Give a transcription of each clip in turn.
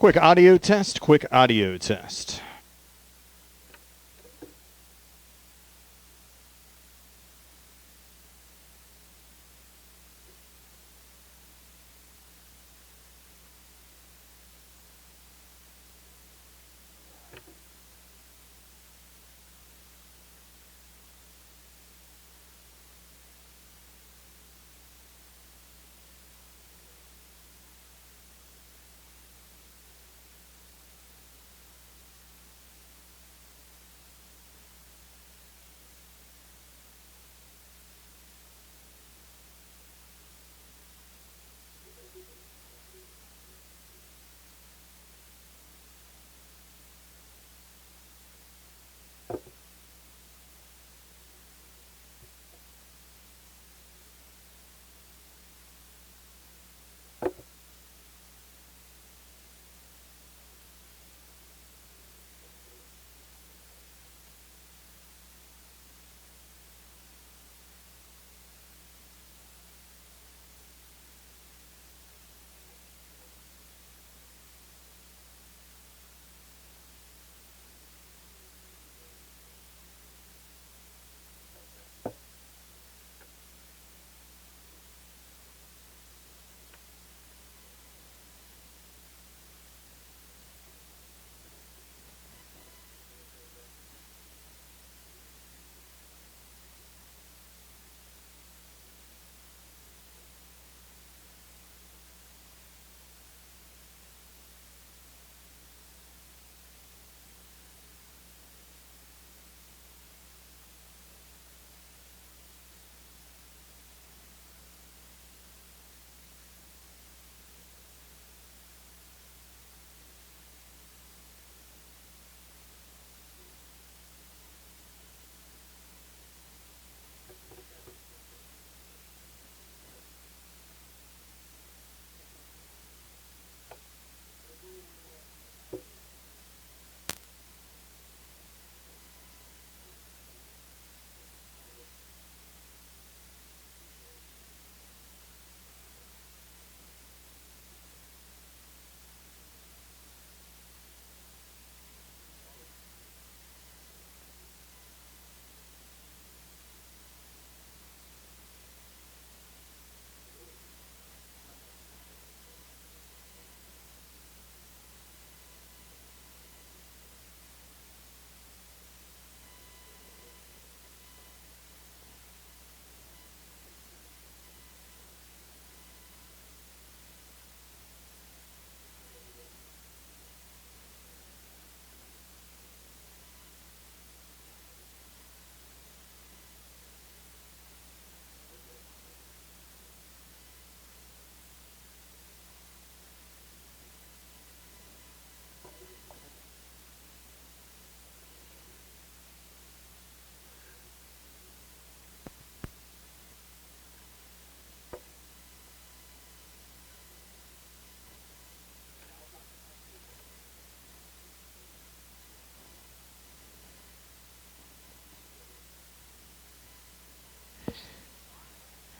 Quick audio test, quick audio test.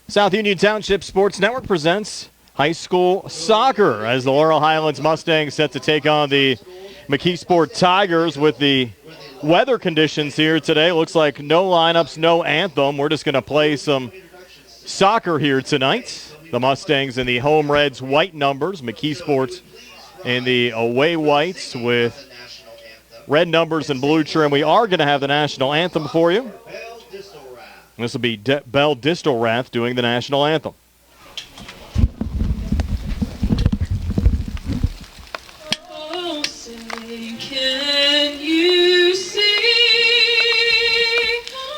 South Union Township Sports Network presents high school soccer as the Laurel Highlands Mustangs set to take on the McKeesport Tigers. With the weather conditions here today, looks like no lineups, no anthem. We're just going to play some soccer here tonight. The Mustangs in the home reds white numbers, McKeesport in the away whites with red numbers and blue trim. We are going to have the national anthem for you. This will be Belle Distelrath doing the national anthem. Oh, say, can you see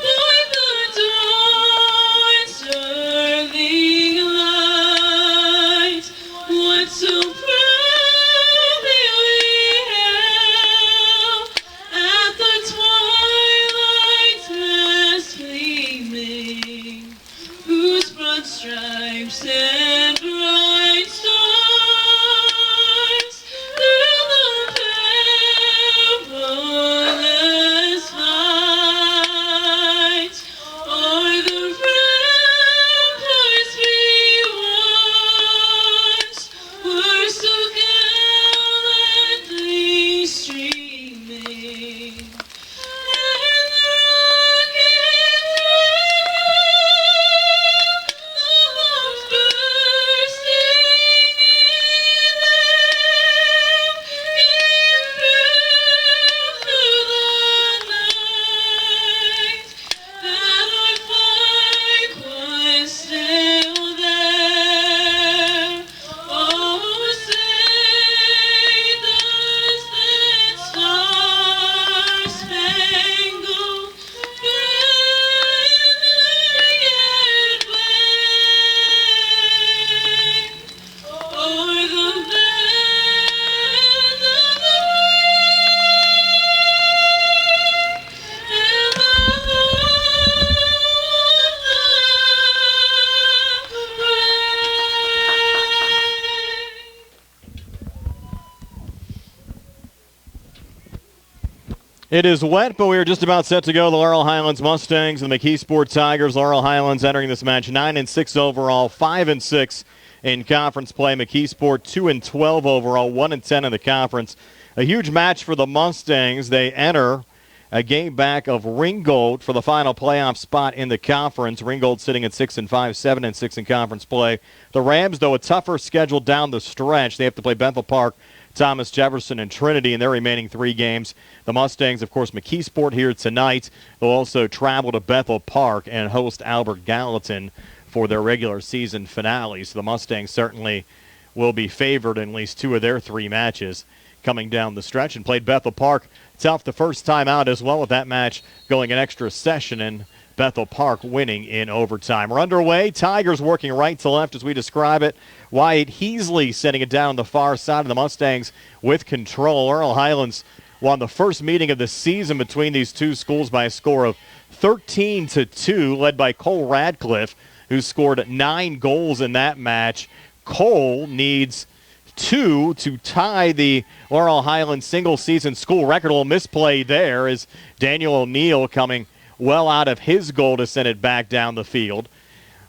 by the dawn's early light what so proudly we hailed at the twilight's last gleaming, whose broad stripes It is wet, but we are just about set to go. The Laurel Highlands Mustangs and the McKeesport Tigers. Laurel Highlands entering this match 9-6 overall, 5-6 in conference play. McKeesport 2-12 overall, 1-10 in the conference. A huge match for the Mustangs. They enter a game back of Ringgold for the final playoff spot in the conference. Ringgold sitting at 6-5, 7-6 in conference play. The Rams, though, a tougher schedule down the stretch. They have to play Bethel Park, Thomas Jefferson, and Trinity in their remaining 3 games. The Mustangs, of course, McKeesport here tonight. They'll also travel to Bethel Park and host Albert Gallatin for their regular season finale. So the Mustangs certainly will be favored in at least 2 of their 3 matches coming down the stretch, and played Bethel Park tough the first time out as well, with that match going an extra session and Bethel Park winning in overtime. We're underway. Tigers working right to left as we describe it. Wyatt Heasley setting it down the far side of the Mustangs with control. Laurel Highlands won the first meeting of the season between these two schools by a score of 13-2, led by Cole Radcliffe, who scored 9 goals in that match. Cole needs 2 to tie the Laurel Highlands single-season school record. A little misplay there as Daniel O'Neill coming well out of his goal to send it back down the field.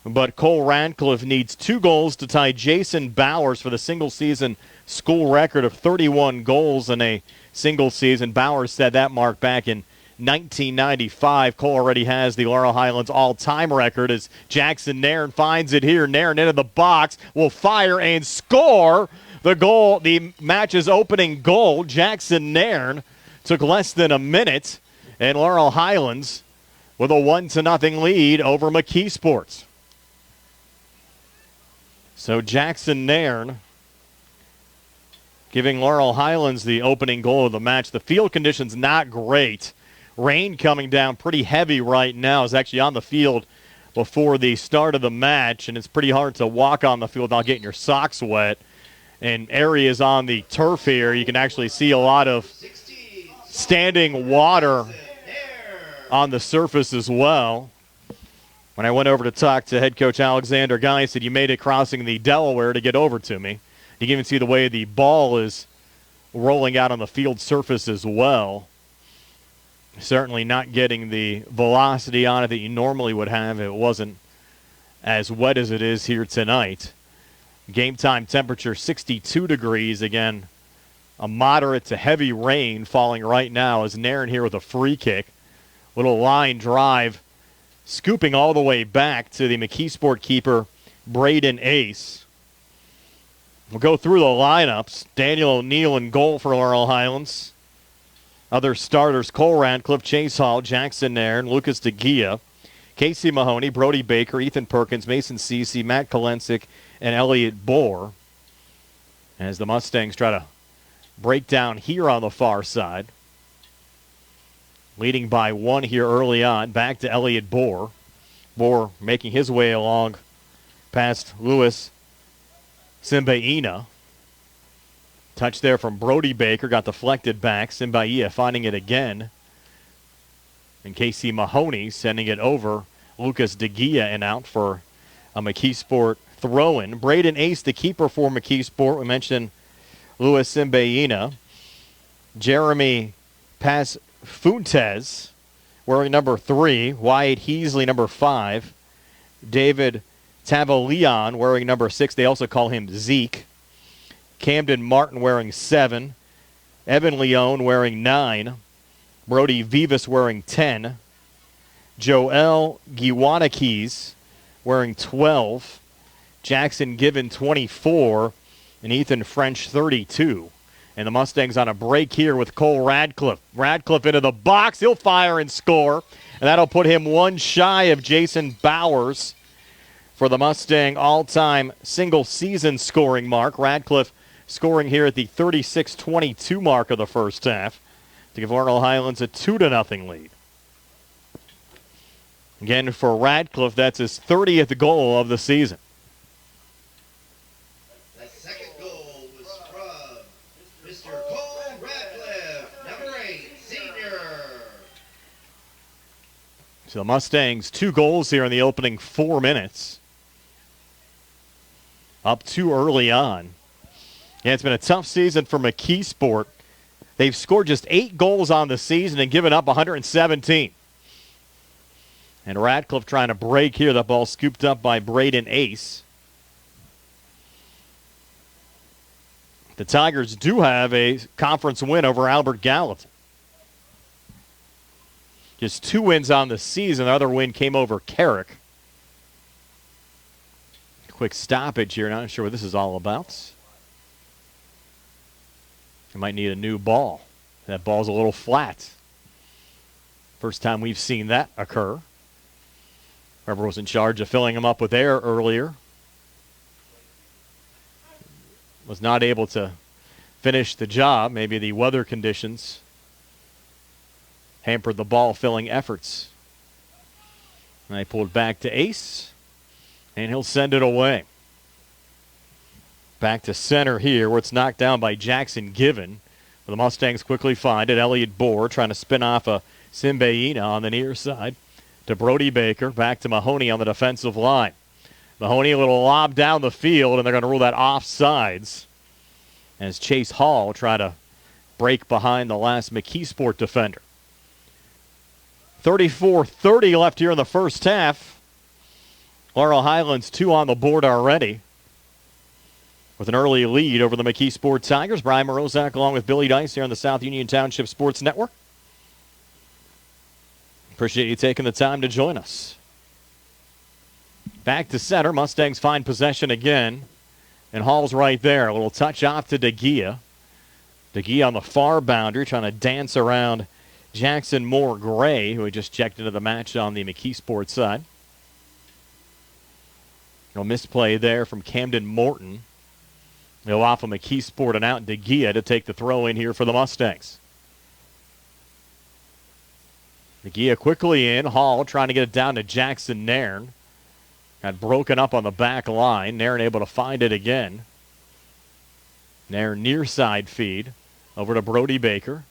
But Cole Radcliffe needs 2 goals to tie Jason Bowers for the single-season school record of 31 goals in a single season. Bowers set that mark back in 1995. Cole already has the Laurel Highlands all-time record as Jackson Nairn finds it here. Nairn into the box, will fire and score the goal, the match's opening goal. Jackson Nairn took less than a minute, and Laurel Highlands with a 1-0 lead over McKeesport. So Jackson Nairn giving Laurel Highlands the opening goal of the match. The field conditions not great. Rain coming down pretty heavy right now. Is actually on the field before the start of the match, and it's pretty hard to walk on the field without getting your socks wet. And areas on the turf here, you can actually see a lot of standing water on the surface as well. When I went over to talk to head coach Alexander Guy, he said, "You made it crossing the Delaware to get over to me." You can even see the way the ball is rolling out on the field surface as well. Certainly not getting the velocity on it that you normally would have if it wasn't as wet as it is here tonight. Game time temperature 62 degrees. Again, a moderate to heavy rain falling right now as Nairn here with a free kick. Little line drive, scooping all the way back to the McKeesport keeper, Braden Ace. We'll go through the lineups. Daniel O'Neill in goal for Laurel Highlands. Other starters, Cole Radcliffe, Chase Hall, Jackson Nairn, Lucas DeGia, Casey Mahoney, Brody Baker, Ethan Perkins, Mason Cece, Matt Kolensik, and Elliot Bohr. As the Mustangs try to break down here on the far side. Leading by 1 here early on. Back to Elliot Bohr. Bohr making his way along past Lewis Simbaina. Touch there from Brody Baker. Got deflected back. Simbaia finding it again. And Casey Mahoney sending it over. Lucas DeGia and out for a McKeesport throw-in. Braden Ace, the keeper for McKeesport. We mentioned Luis Simbaina. Jeremy Pasfuntes wearing number 3. Wyatt Heasley, number 5. David Tavaleon wearing number 6. They also call him Zeke. Camden Martin wearing 7. Evan Leone wearing 9. Brody Vivas wearing 10. Joel Giwanakis wearing 12. Jackson Given 24. And Ethan French 32. And the Mustangs on a break here with Cole Radcliffe. Radcliffe into the box. He'll fire and score. And that'll put him 1 shy of Jason Bowers for the Mustang all-time single-season scoring mark. Radcliffe scoring here at the 36-22 mark of the first half to give Laurel Highlands a 2-0 lead. Again, for Radcliffe, that's his 30th goal of the season. The second goal was from Mr. Cole Radcliffe, number 8, senior. So the Mustangs 2 goals here in the opening 4 minutes. Up too early on. Yeah, it's been a tough season for McKeesport. They've scored just 8 goals on the season and given up 117. And Radcliffe trying to break here. The ball scooped up by Braden Ace. The Tigers do have a conference win over Albert Gallatin. Just 2 wins on the season. The other win came over Carrick. Quick stoppage here. Not sure what this is all about. You might need a new ball. That ball's a little flat. First time we've seen that occur. Whoever was in charge of filling them up with air earlier was not able to finish the job. Maybe the weather conditions hampered the ball filling efforts. And they pulled back to Ace, and he'll send it away. Back to center here, where it's knocked down by Jackson Given. The Mustangs quickly find it. Elliott Bohr trying to spin off a Simbeina on the near side to Brody Baker. Back to Mahoney on the defensive line. Mahoney a little lob down the field, and they're going to rule that offsides as Chase Hall try to break behind the last McKeesport defender. 34-30 left here in the first half. Laurel Highlands 2 on the board already, with an early lead over the McKeesport Tigers. Brian Morozak along with Billy Dice here on the South Union Township Sports Network. Appreciate you taking the time to join us. Back to center. Mustangs find possession again. And Hall's right there. A little touch off to DeGia. DeGia on the far boundary trying to dance around Jackson Moore Gray, who had just checked into the match on the McKeesport side. No misplay there from Camden Morton. Go off of McKeesport and out DeGia to take the throw in here for the Mustangs. DeGia quickly in. Hall trying to get it down to Jackson Nairn. Got broken up on the back line. Nairn able to find it again. Nairn near side feed over to Brody Baker.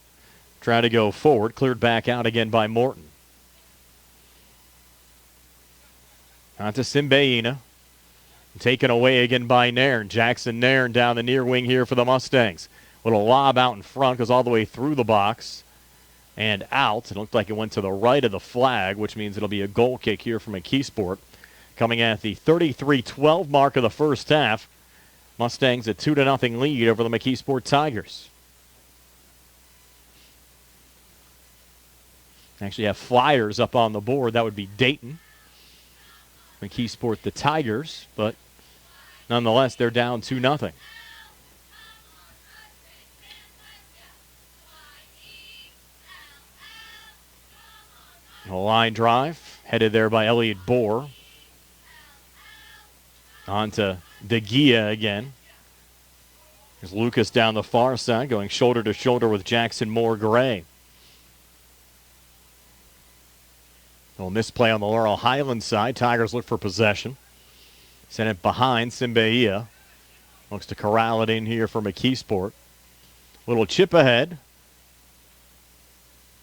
Trying to go forward. Cleared back out again by Morton. On to Simbeina. Taken away again by Nairn. Jackson Nairn down the near wing here for the Mustangs. Little lob out in front, goes all the way through the box and out. It looked like it went to the right of the flag, which means it'll be a goal kick here from McKeesport. Coming at the 33-12 mark of the first half. Mustangs a 2-0 lead over the McKeesport Tigers. Actually have Flyers up on the board. That would be Dayton. McKeesport the Tigers, but nonetheless, they're down 2-0. A line drive, headed there by Elliott Bohr. On to DeGia again. There's Lucas down the far side, going shoulder to shoulder with Jackson Moore Gray. A little misplay on the Laurel Highlands side. Tigers look for possession. Send it behind Simbeia. Looks to corral it in here for McKeesport. Little chip ahead.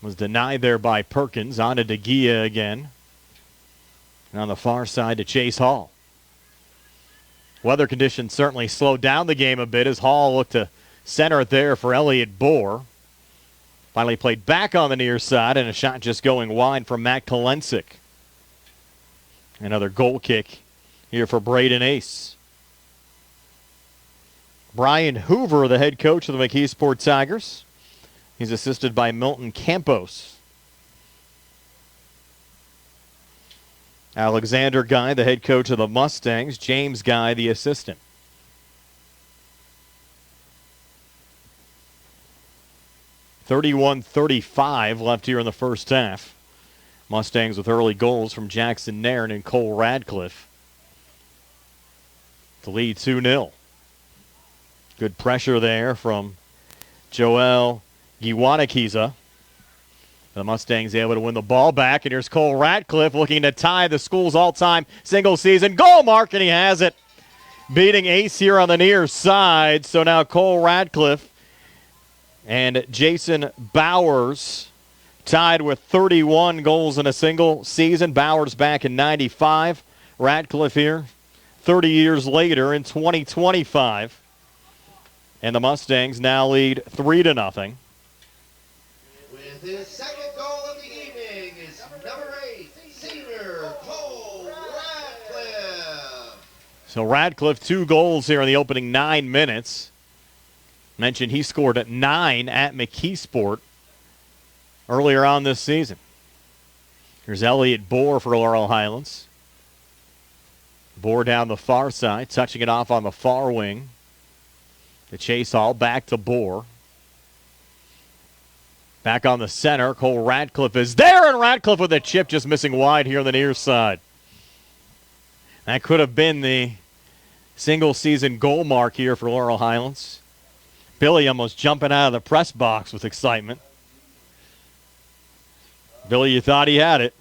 Was denied there by Perkins. On to DeGia again. And on the far side to Chase Hall. Weather conditions certainly slowed down the game a bit as Hall looked to center it there for Elliott Bohr. Finally played back on the near side, and a shot just going wide from Matt Kolensik. Another goal kick here for Braden Ace. Brian Hoover, the head coach of the McKeesport Tigers. He's assisted by Milton Campos. Alexander Guy, the head coach of the Mustangs. James Guy, the assistant. .31-35 left here in the first half. Mustangs with early goals from Jackson Nairn and Cole Radcliffe to lead 2-0. Good pressure there from Joel Giwanakiza. The Mustangs able to win the ball back, and here's Cole Radcliffe looking to tie the school's all-time single-season goal mark, and he has it. Beating Ace here on the near side, so now Cole Radcliffe and Jason Bowers tied with 31 goals in a single season. Bowers back in 95. Radcliffe here 30 years later in 2025. And the Mustangs now lead 3-0. The second goal of the evening is number 8, senior Cole Radcliffe. So Radcliffe, 2 goals here in the opening 9 minutes. Mentioned he scored at 9 at McKeesport earlier on this season. Here's Elliott Bohr for Laurel Highlands. Bohr down the far side, touching it off on the far wing. To Chase Hall, back to Bohr. Back on the center, Cole Radcliffe is there, and Radcliffe with a chip just missing wide here on the near side. That could have been the single-season goal mark here for Laurel Highlands. Billy almost jumping out of the press box with excitement. Billy, you thought he had it.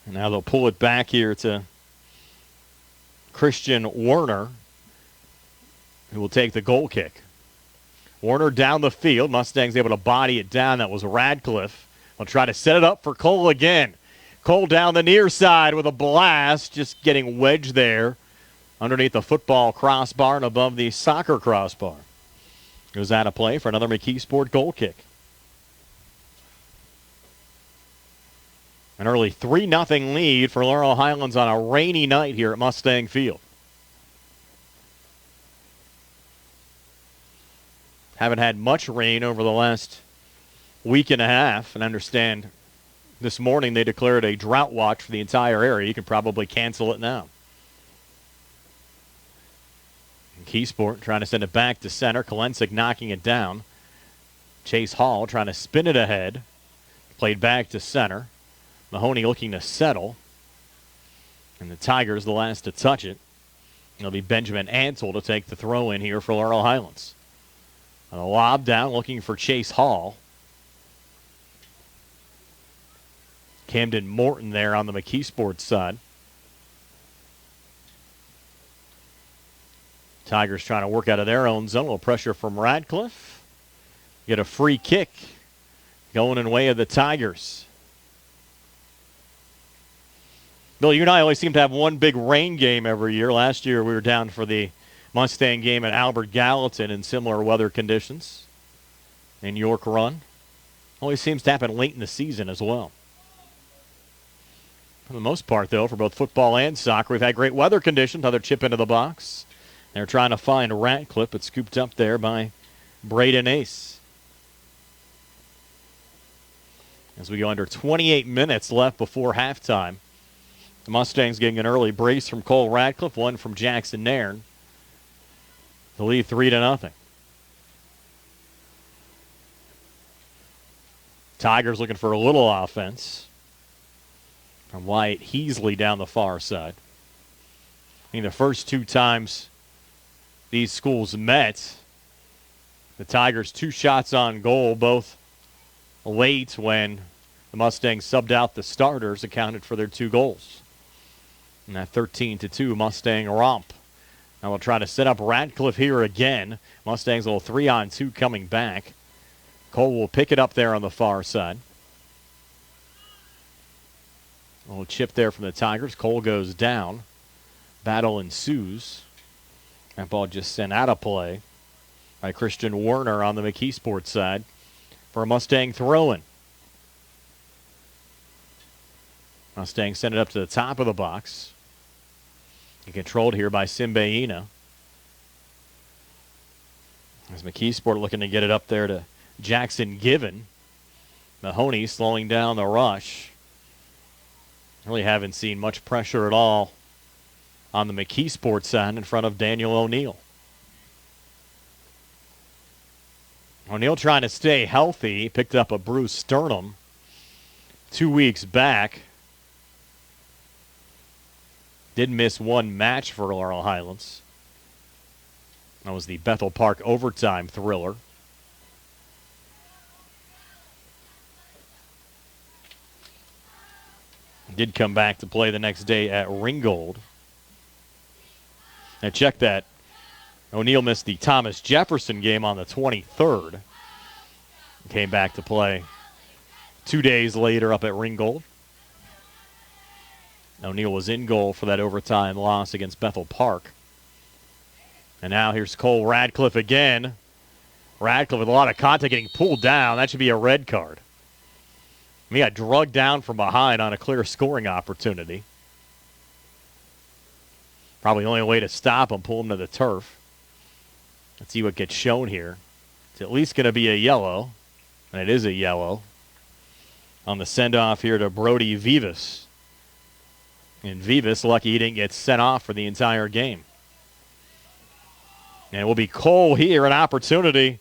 And now they'll pull it back here to Christian Werner, who will take the goal kick. Werner down the field. Mustangs able to body it down. That was Radcliffe. They'll try to set it up for Cole again. Cole down the near side with a blast, just getting wedged there underneath the football crossbar and above the soccer crossbar. Goes out of play for another McKeesport goal kick. An early 3-0 lead for Laurel Highlands on a rainy night here at Mustang Field. Haven't had much rain over the last week and a half, and understand this morning they declared a drought watch for the entire area. You can probably cancel it now. McKeesport trying to send it back to center. Kolensik knocking it down. Chase Hall trying to spin it ahead. Played back to center. Mahoney looking to settle. And the Tigers the last to touch it. It'll be Benjamin Ansel to take the throw in here for Laurel Highlands. And a lob down looking for Chase Hall. Camden Morton there on the McKeesport side. Tigers trying to work out of their own zone. A little pressure from Radcliffe. Get a free kick going in way of the Tigers. Bill, you and I always seem to have one big rain game every year. Last year we were down for the Mustang game at Albert Gallatin in similar weather conditions. In York Run. Always seems to happen late in the season as well. For the most part, though, for both football and soccer, we've had great weather conditions. Another chip into the box. They're trying to find Radcliffe, but scooped up there by Braden Ace. As we go under 28 minutes left before halftime. The Mustangs getting an early brace from Cole Radcliffe, one from Jackson Nairn. The lead 3-0. Tigers looking for a little offense from Wyatt Heasley down the far side. I think the first 2 times these schools met, the Tigers 2 shots on goal, both late when the Mustangs subbed out the starters, accounted for their 2 goals. And that 13-2 Mustang romp. Now we'll try to set up Radcliffe here again. Mustangs a little 3-on-2 coming back. Cole will pick it up there on the far side. A little chip there from the Tigers. Cole goes down. Battle ensues. That ball just sent out of play by Christian Werner on the McKeesport side for a Mustang throw-in. Mustangs send it up to the top of the box. And controlled here by Simbeina. As McKeesport looking to get it up there to Jackson Given. Mahoney slowing down the rush. Really haven't seen much pressure at all on the McKeesport side in front of Daniel O'Neill. O'Neill trying to stay healthy. Picked up a bruised sternum 2 weeks back. Did miss 1 match for Laurel Highlands. That was the Bethel Park overtime thriller. Did come back to play the next day at Ringgold. Now check that. O'Neill missed the Thomas Jefferson game on the 23rd. Came back to play 2 days later up at Ringgold. O'Neill was in goal for that overtime loss against Bethel Park. And now here's Cole Radcliffe again. Radcliffe with a lot of contact getting pulled down. That should be a red card. He got drugged down from behind on a clear scoring opportunity. Probably the only way to stop him, pull him to the turf. Let's see what gets shown here. It's at least going to be a yellow, and it is a yellow on the send-off here to Brody Vivas. And Vivas, lucky he didn't get sent off for the entire game. And it will be Cole here, an opportunity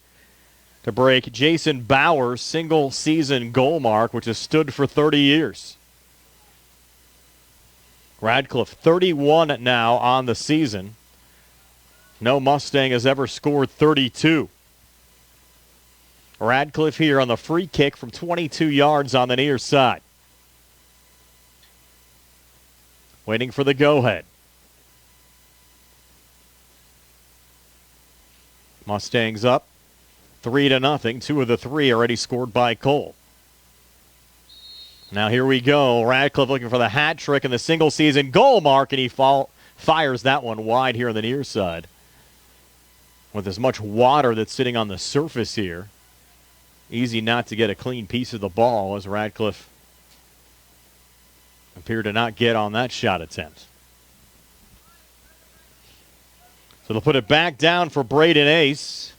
to break Jason Bauer's single-season goal mark, which has stood for 30 years. Radcliffe 31 now on the season. No Mustang has ever scored 32. Radcliffe here on the free kick from 22 yards on the near side. Waiting for the go-ahead. Mustangs up 3-0. 2 of the 3 already scored by Cole. Now here we go. Radcliffe looking for the hat trick and the single season goal mark, and he fires that one wide here on the near side. With as much water that's sitting on the surface here, easy not to get a clean piece of the ball as Radcliffe appeared to not get on that shot attempt. So they'll put it back down for Braden Ace.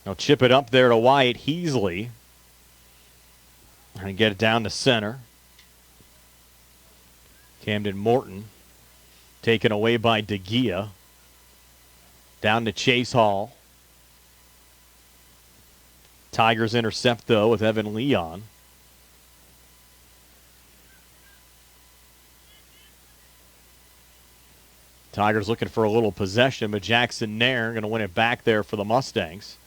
They'll chip it up there to Wyatt Heasley. And get it down to center. Camden Morton taken away by DeGia. Down to Chase Hall. Tigers intercept, though, with Evan Leon. Tigers looking for a little possession, but Jackson Nairn going to win it back there for the Mustangs.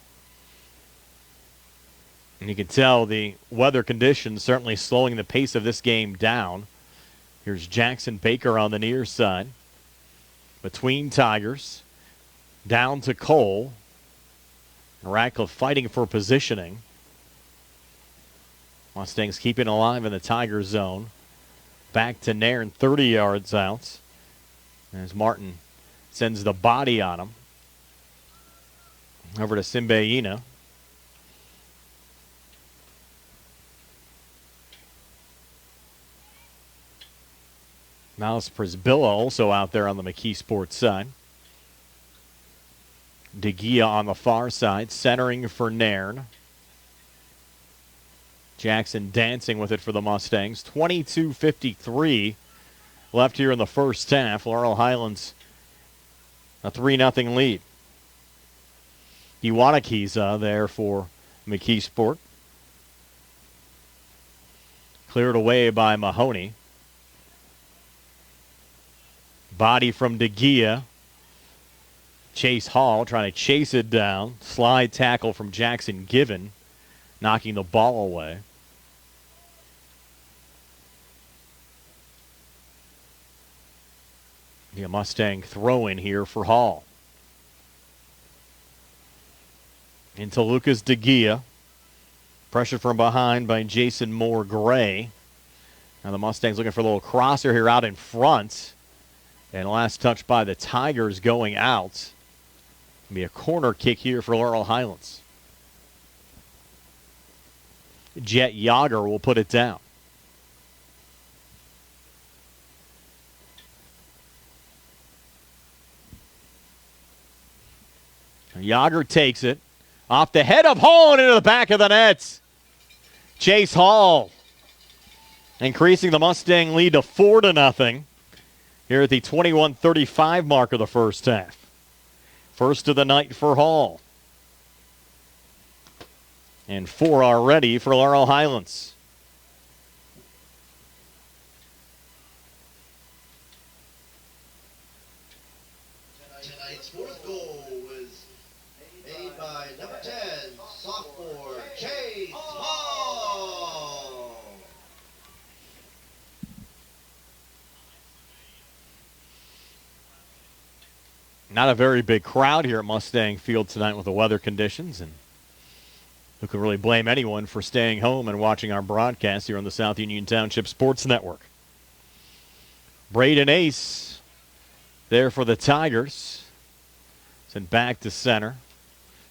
And you can tell the weather conditions certainly slowing the pace of this game down. Here's Jackson Baker on the near side. Between Tigers. Down to Cole. Radcliffe fighting for positioning. Mustangs keeping alive in the Tiger zone. Back to Nairn, 30 yards out. As Martin sends the body on him. Over to Simbeina. Miles Prisbilla also out there on the McKeesport side. DeGia on the far side, centering for Nairn. Jackson dancing with it for the Mustangs. 22:53 left here in the first half. Laurel Highlands a 3-0 lead. Iwanakiza there for McKeesport. Cleared away by Mahoney. Body from DeGia. Chase Hall trying to chase it down. Slide tackle from Jackson Given, knocking the ball away. A Mustang throw in here for Hall. Into Lucas DeGia. Pressure from behind by Jason Moore Gray. Now the Mustangs looking for a little crosser here out in front. And last touch by the Tigers going out. It'll be a corner kick here for Laurel Highlands. Jet Yager will put it down. Yager takes it off the head of Hall and into the back of the net. Chase Hall increasing the Mustang lead to 4-0 here at the 21:35 mark of the first half. First of the night for Hall. And 4 already for Laurel Highlands. Tonight's fourth goal was made by number 10, sophomore Chase Hall. Not a very big crowd here at Mustang Field tonight with the weather conditions, and who could really blame anyone for staying home and watching our broadcast here on the South Union Township Sports Network. Braden Ace there for the Tigers. Sent back to center.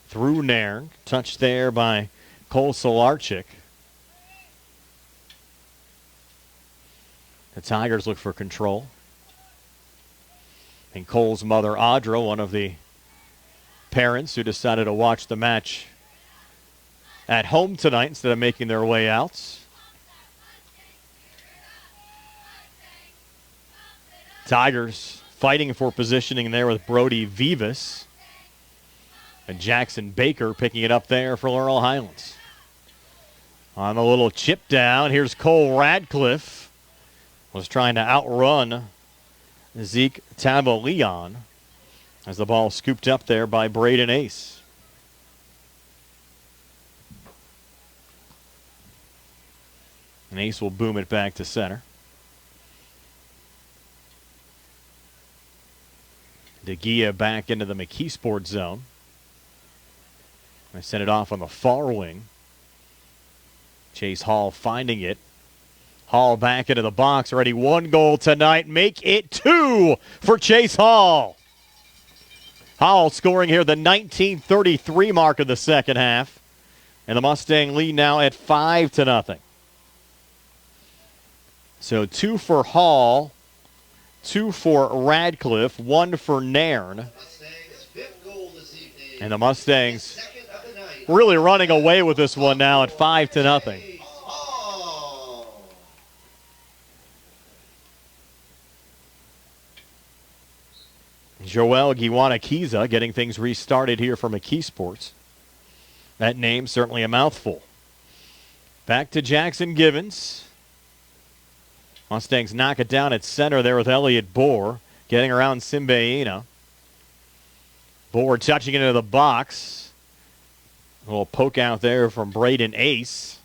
Through Nairn. Touched there by Cole Solarczyk. The Tigers look for control. And Cole's mother, Audra, one of the parents who decided to watch the match at home tonight instead of making their way out. Tigers fighting for positioning there with Brody Vivas. And Jackson Baker picking it up there for Laurel Highlands. On the little chip down, here's Cole Radcliffe. Was trying to outrun Zeke Tavolion as the ball scooped up there by Braden Ace. And Ace will boom it back to center. DeGia back into the McKeesport zone. I sent it off on the far wing. Chase Hall finding it. Hall back into the box. Already 1 goal tonight. Make it 2 for Chase Hall. Hall scoring here the 19:33 mark of the second half. And the Mustang lead now at 5-0. So 2 for Hall, 2 for Radcliffe, 1 for Nairn. Mustang's 5th goal this evening. And the Mustangs Second of the night. really running away with this one now at 5-0. Hall. Joel Giwanakiza getting things restarted here for McKeesport. That name certainly a mouthful. Back to Jackson Givens. Mustangs knock it down at center there with Elliott Bohr. Getting around Simbeino. Bohr touching it into the box. A little poke out there from Braden Ace.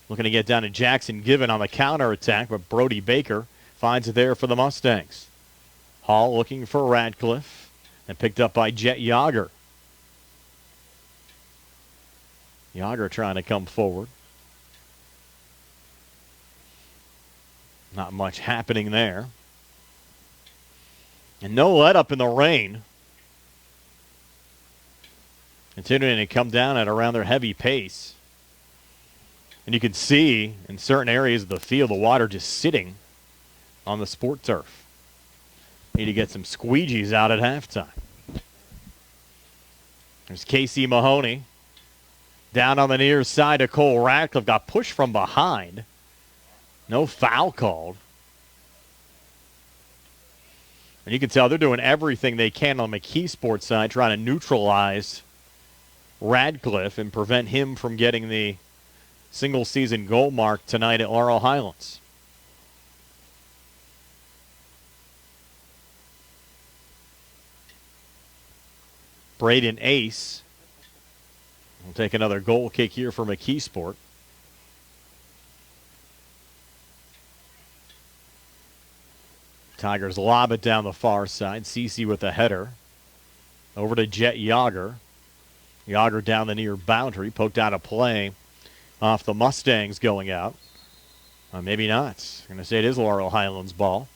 Looking to get down to Jackson Given on the counterattack, but Brody Baker finds it there for the Mustangs. Hall looking for Radcliffe and picked up by Jet Yager. Yager trying to come forward. Not much happening there. And no let up in the rain. Continuing to come down at around their heavy pace. And you can see in certain areas of the field the water just sitting on the sport turf. Need to get some squeegees out at halftime. There's Casey Mahoney. Down on the near side of Cole Radcliffe. Got pushed from behind. No foul called. And you can tell they're doing everything they can on the McKeesport side, trying to neutralize Radcliffe and prevent him from getting the single-season goal mark tonight at Laurel Highlands. Braden Ace will take another goal kick here for McKeesport. Tigers lob it down the far side. Cece with a header. Over to Jet Yager. Yager down the near boundary. Poked out of play off the Mustangs going out. Maybe not. I'm going to say it is Laurel Highlands ball.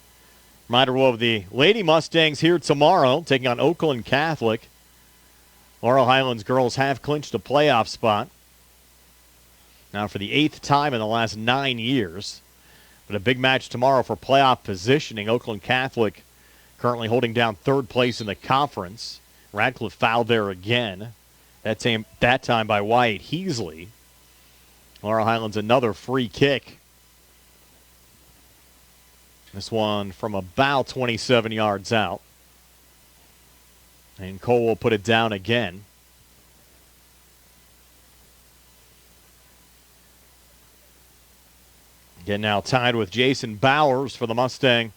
Reminder of the Lady Mustangs here tomorrow, taking on Oakland Catholic. Laurel Highlands girls have clinched a playoff spot. Now for the 8th time in the last 9 years. But a big match tomorrow for playoff positioning. Oakland Catholic currently holding down 3rd place in the conference. Radcliffe fouled there again. That time by Wyatt Heasley. Laurel Highlands another free kick. This one from about 27 yards out. And Cole will put it down again. Again now tied with Jason Bowers for the Mustang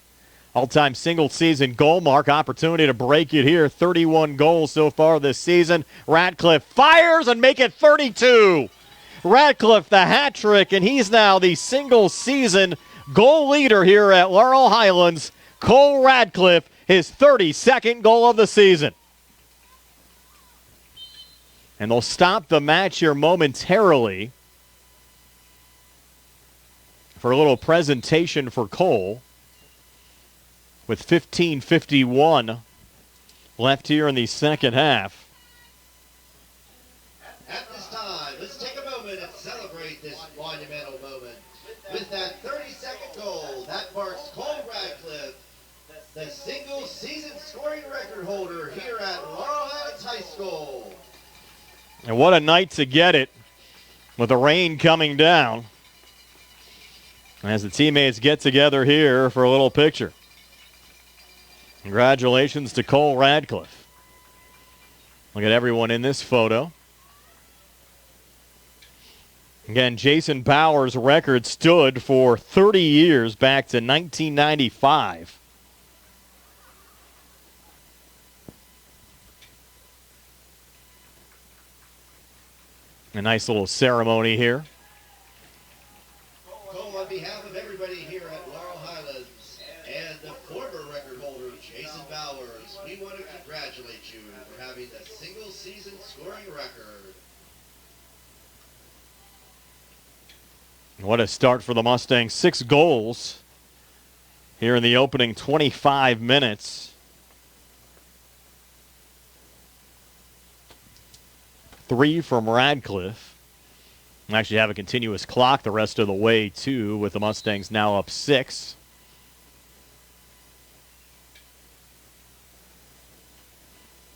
all-time single-season goal mark. Opportunity to break it here. 31 goals so far this season. Radcliffe fires and make it 32. Radcliffe the hat trick, and he's now the single-season goal leader here at Laurel Highlands. Cole Radcliffe, his 32nd goal of the season. And they'll stop the match here momentarily for a little presentation for Cole. with 15:51 left here in the second half. At this time, let's take a moment and celebrate this monumental moment. With that 30-second goal, that marks Cole Radcliffe, the single-season scoring record holder here at Laurel Highlands High School. And what a night to get it with the rain coming down as the teammates get together here for a little picture. Congratulations to Cole Radcliffe. Look at everyone in this photo. Again, Jason Bauer's record stood for 30 years back to 1995. A nice little ceremony here. Cole, on behalf of everybody here at Laurel Highlands and the former record holder, Jason Bowers, we want to congratulate you for having the single-season scoring record. What a start for the Mustangs. 6 goals here in the opening 25 minutes. 3 from Radcliffe. And actually have a continuous clock the rest of the way, too, with the Mustangs now up 6.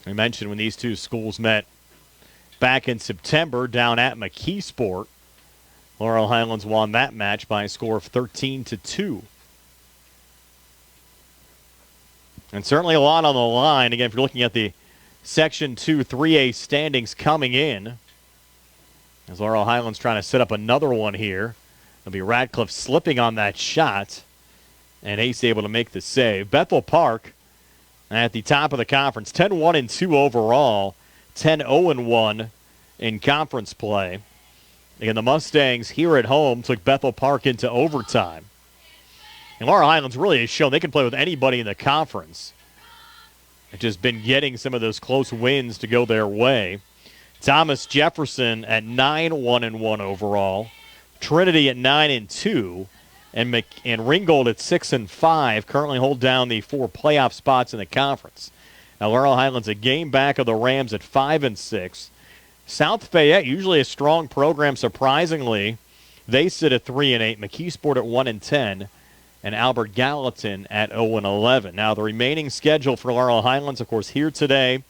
I mentioned when these two schools met back in September down at McKeesport, Laurel Highlands won that match by a score of 13-2. And certainly a lot on the line. Again, if you're looking at the Section 2 3A standings coming in, as Laurel Highlands trying to set up another one here. It'll be Radcliffe slipping on that shot, and Ace able to make the save. Bethel Park at the top of the conference, 10-1-2 overall, 10-0-1 in conference play. Again, the Mustangs here at home took Bethel Park into overtime. And Laurel Highlands really has shown they can play with anybody in the conference. It's just been getting some of those close wins to go their way. Thomas Jefferson at 9-1-1 overall. Trinity at 9-2. And Ringgold at 6-5. Currently hold down the 4 playoff spots in the conference. Now Laurel Highlands a game back of the Rams at 5-6. South Fayette, usually a strong program, surprisingly. They sit at 3-8. McKeesport at 1-10. And Albert Gallatin at 0-11. Now the remaining schedule for Laurel Highlands, of course, here today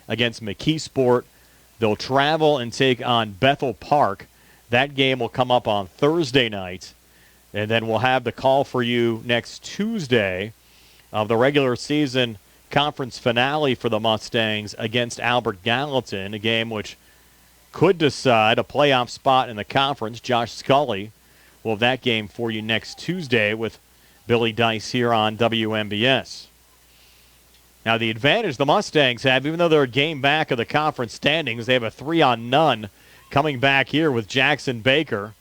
against McKeesport. They'll travel and take on Bethel Park. That game will come up on Thursday night. And then we'll have the call for you next Tuesday of the regular season conference finale for the Mustangs against Albert Gallatin, a game which could decide a playoff spot in the conference. Josh Scully will have that game for you next Tuesday with Billy Dice here on WMBS. Now, the advantage the Mustangs have, even though they're a game back of the conference standings, they have a 3-on-none coming back here with Jackson Baker.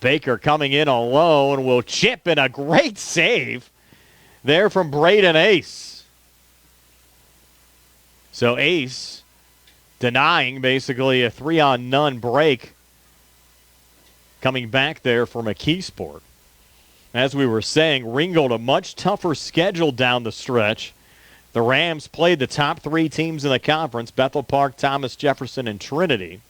Baker coming in alone will chip in a great save there from Braden Ace. So Ace denying basically a 3-on-none break coming back there for McKeesport. As we were saying, Ringgold a much tougher schedule down the stretch. The Rams played the top 3 teams in the conference, Bethel Park, Thomas Jefferson, and Trinity.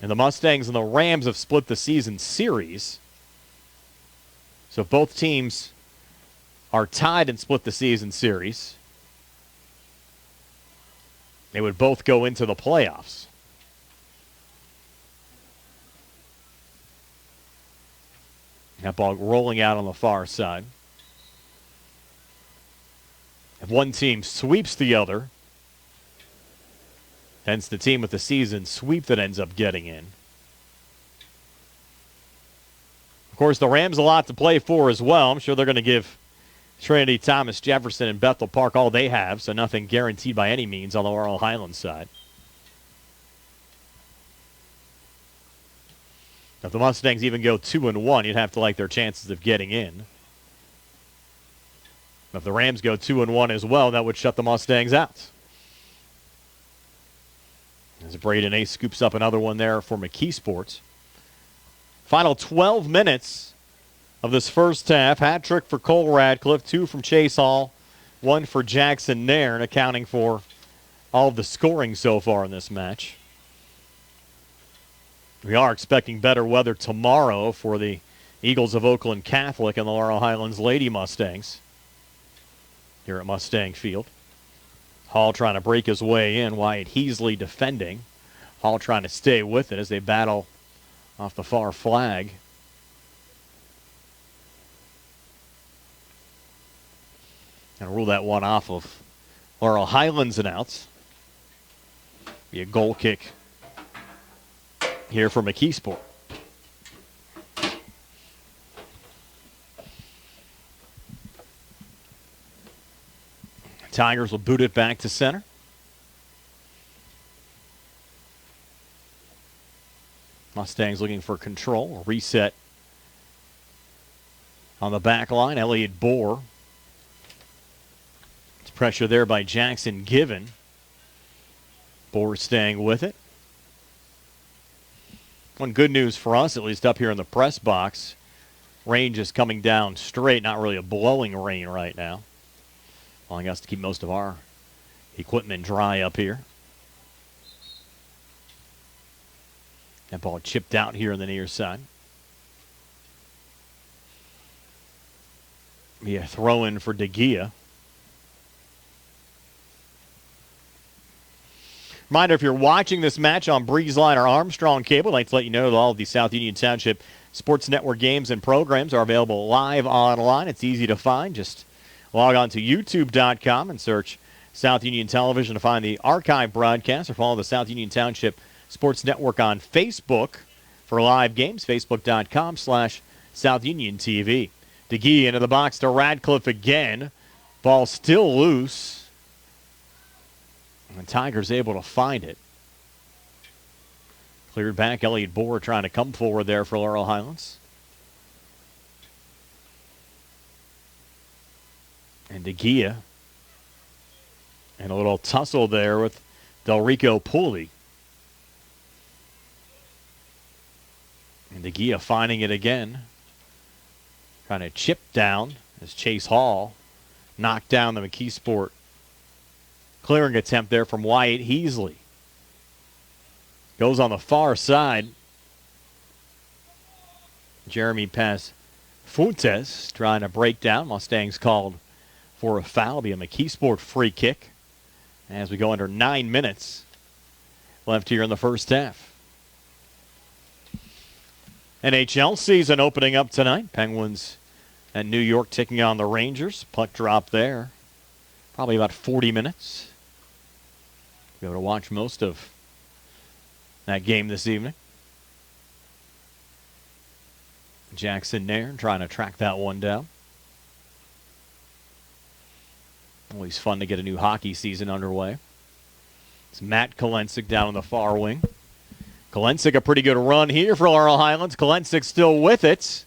And the Mustangs and the Rams have split the season series. So both teams are tied and split the season series. They would both go into the playoffs. That ball rolling out on the far side. If one team sweeps the other, hence the team with the season sweep that ends up getting in. Of course, the Rams a lot to play for as well. I'm sure they're going to give Trinity, Thomas Jefferson, and Bethel Park all they have, so nothing guaranteed by any means on the Laurel Highlands side. If the Mustangs even go 2-1, you'd have to like their chances of getting in. If the Rams go 2-1 as well, that would shut the Mustangs out. As Braden Ace scoops up another one there for McKeesport. Final 12 minutes of this first half. Hat trick for Cole Radcliffe, 2 from Chase Hall, 1 for Jackson Nairn, accounting for all of the scoring so far in this match. We are expecting better weather tomorrow for the Eagles of Oakland Catholic and the Laurel Highlands Lady Mustangs here at Mustang Field. Hall trying to break his way in. Wyatt Heasley defending. Hall trying to stay with it as they battle off the far flag. And rule that one off of Laurel Highlands announce. Be a goal kick here for McKeesport. Tigers will boot it back to center. Mustangs looking for control. A reset on the back line. Elliott Bohr. It's pressure there by Jackson Given. Bohr staying with it. One good news for us, at least up here in the press box, rain just coming down straight. Not really a blowing rain right now. Allowing us to keep most of our equipment dry up here. That ball chipped out here on the near side. Be a throw-in for DeGia. Reminder, if you're watching this match on Breezeline or Armstrong Cable, I'd like to let you know that all of the South Union Township Sports Network games and programs are available live online. It's easy to find. Just log on to youtube.com and search South Union Television to find the archive broadcast, or follow the South Union Township Sports Network on Facebook for live games, facebook.com/South Union TV. DeGea into the box to Radcliffe again. Ball still loose. And the Tigers able to find it. Cleared back. Elliott Bohr trying to come forward there for Laurel Highlands. And DeGea. And a little tussle there with Delrico Pooley. And DeGea finding it again. Trying to chip down as Chase Hall knocked down the McKeesport clearing attempt there from Wyatt Heasley. Goes on the far side. Jeremy Paz-Fuentes trying to break down. Mustangs called for a foul. It'll be a McKeesport free kick as we go under 9 minutes left here in the first half. NHL season opening up tonight. Penguins and New York taking on the Rangers. Puck drop there. Probably about 40 minutes. Be able to watch most of that game this evening. Jackson Nairn trying to track that one down. Always fun to get a new hockey season underway. It's Matt Kolensik down on the far wing. Kolensik a pretty good run here for Laurel Highlands. Kolensik still with it.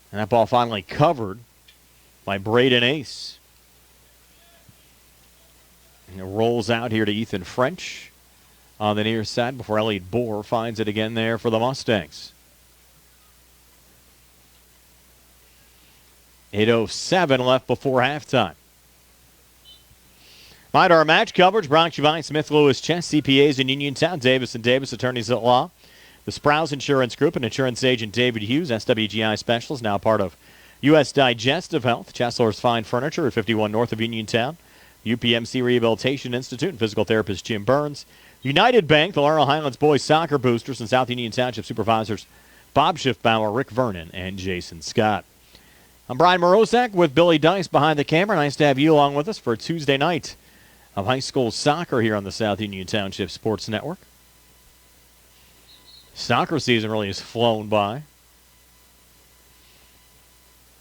And that ball finally covered by Braden Ace. And it rolls out here to Ethan French on the near side before Elliott Bohr finds it again there for the Mustangs. 8:07 left before halftime. Mind our match coverage brought to you by Smith Lewis Chess, CPAs in Uniontown, Davis & Davis, attorneys at law. The Sprouse Insurance Group and insurance agent David Hughes, SWGI specialist, now part of U.S. Digestive Health. Chesler's Fine Furniture at 51 north of Uniontown. UPMC Rehabilitation Institute and physical therapist Jim Burns. United Bank, the Laurel Highlands Boys Soccer Boosters, and South Union Township Supervisors Bob Schiffbauer, Rick Vernon, and Jason Scott. I'm Brian Morozak with Billy Dice behind the camera. Nice to have you along with us for Tuesday night of high school soccer here on the South Union Township Sports Network. Soccer season really has flown by.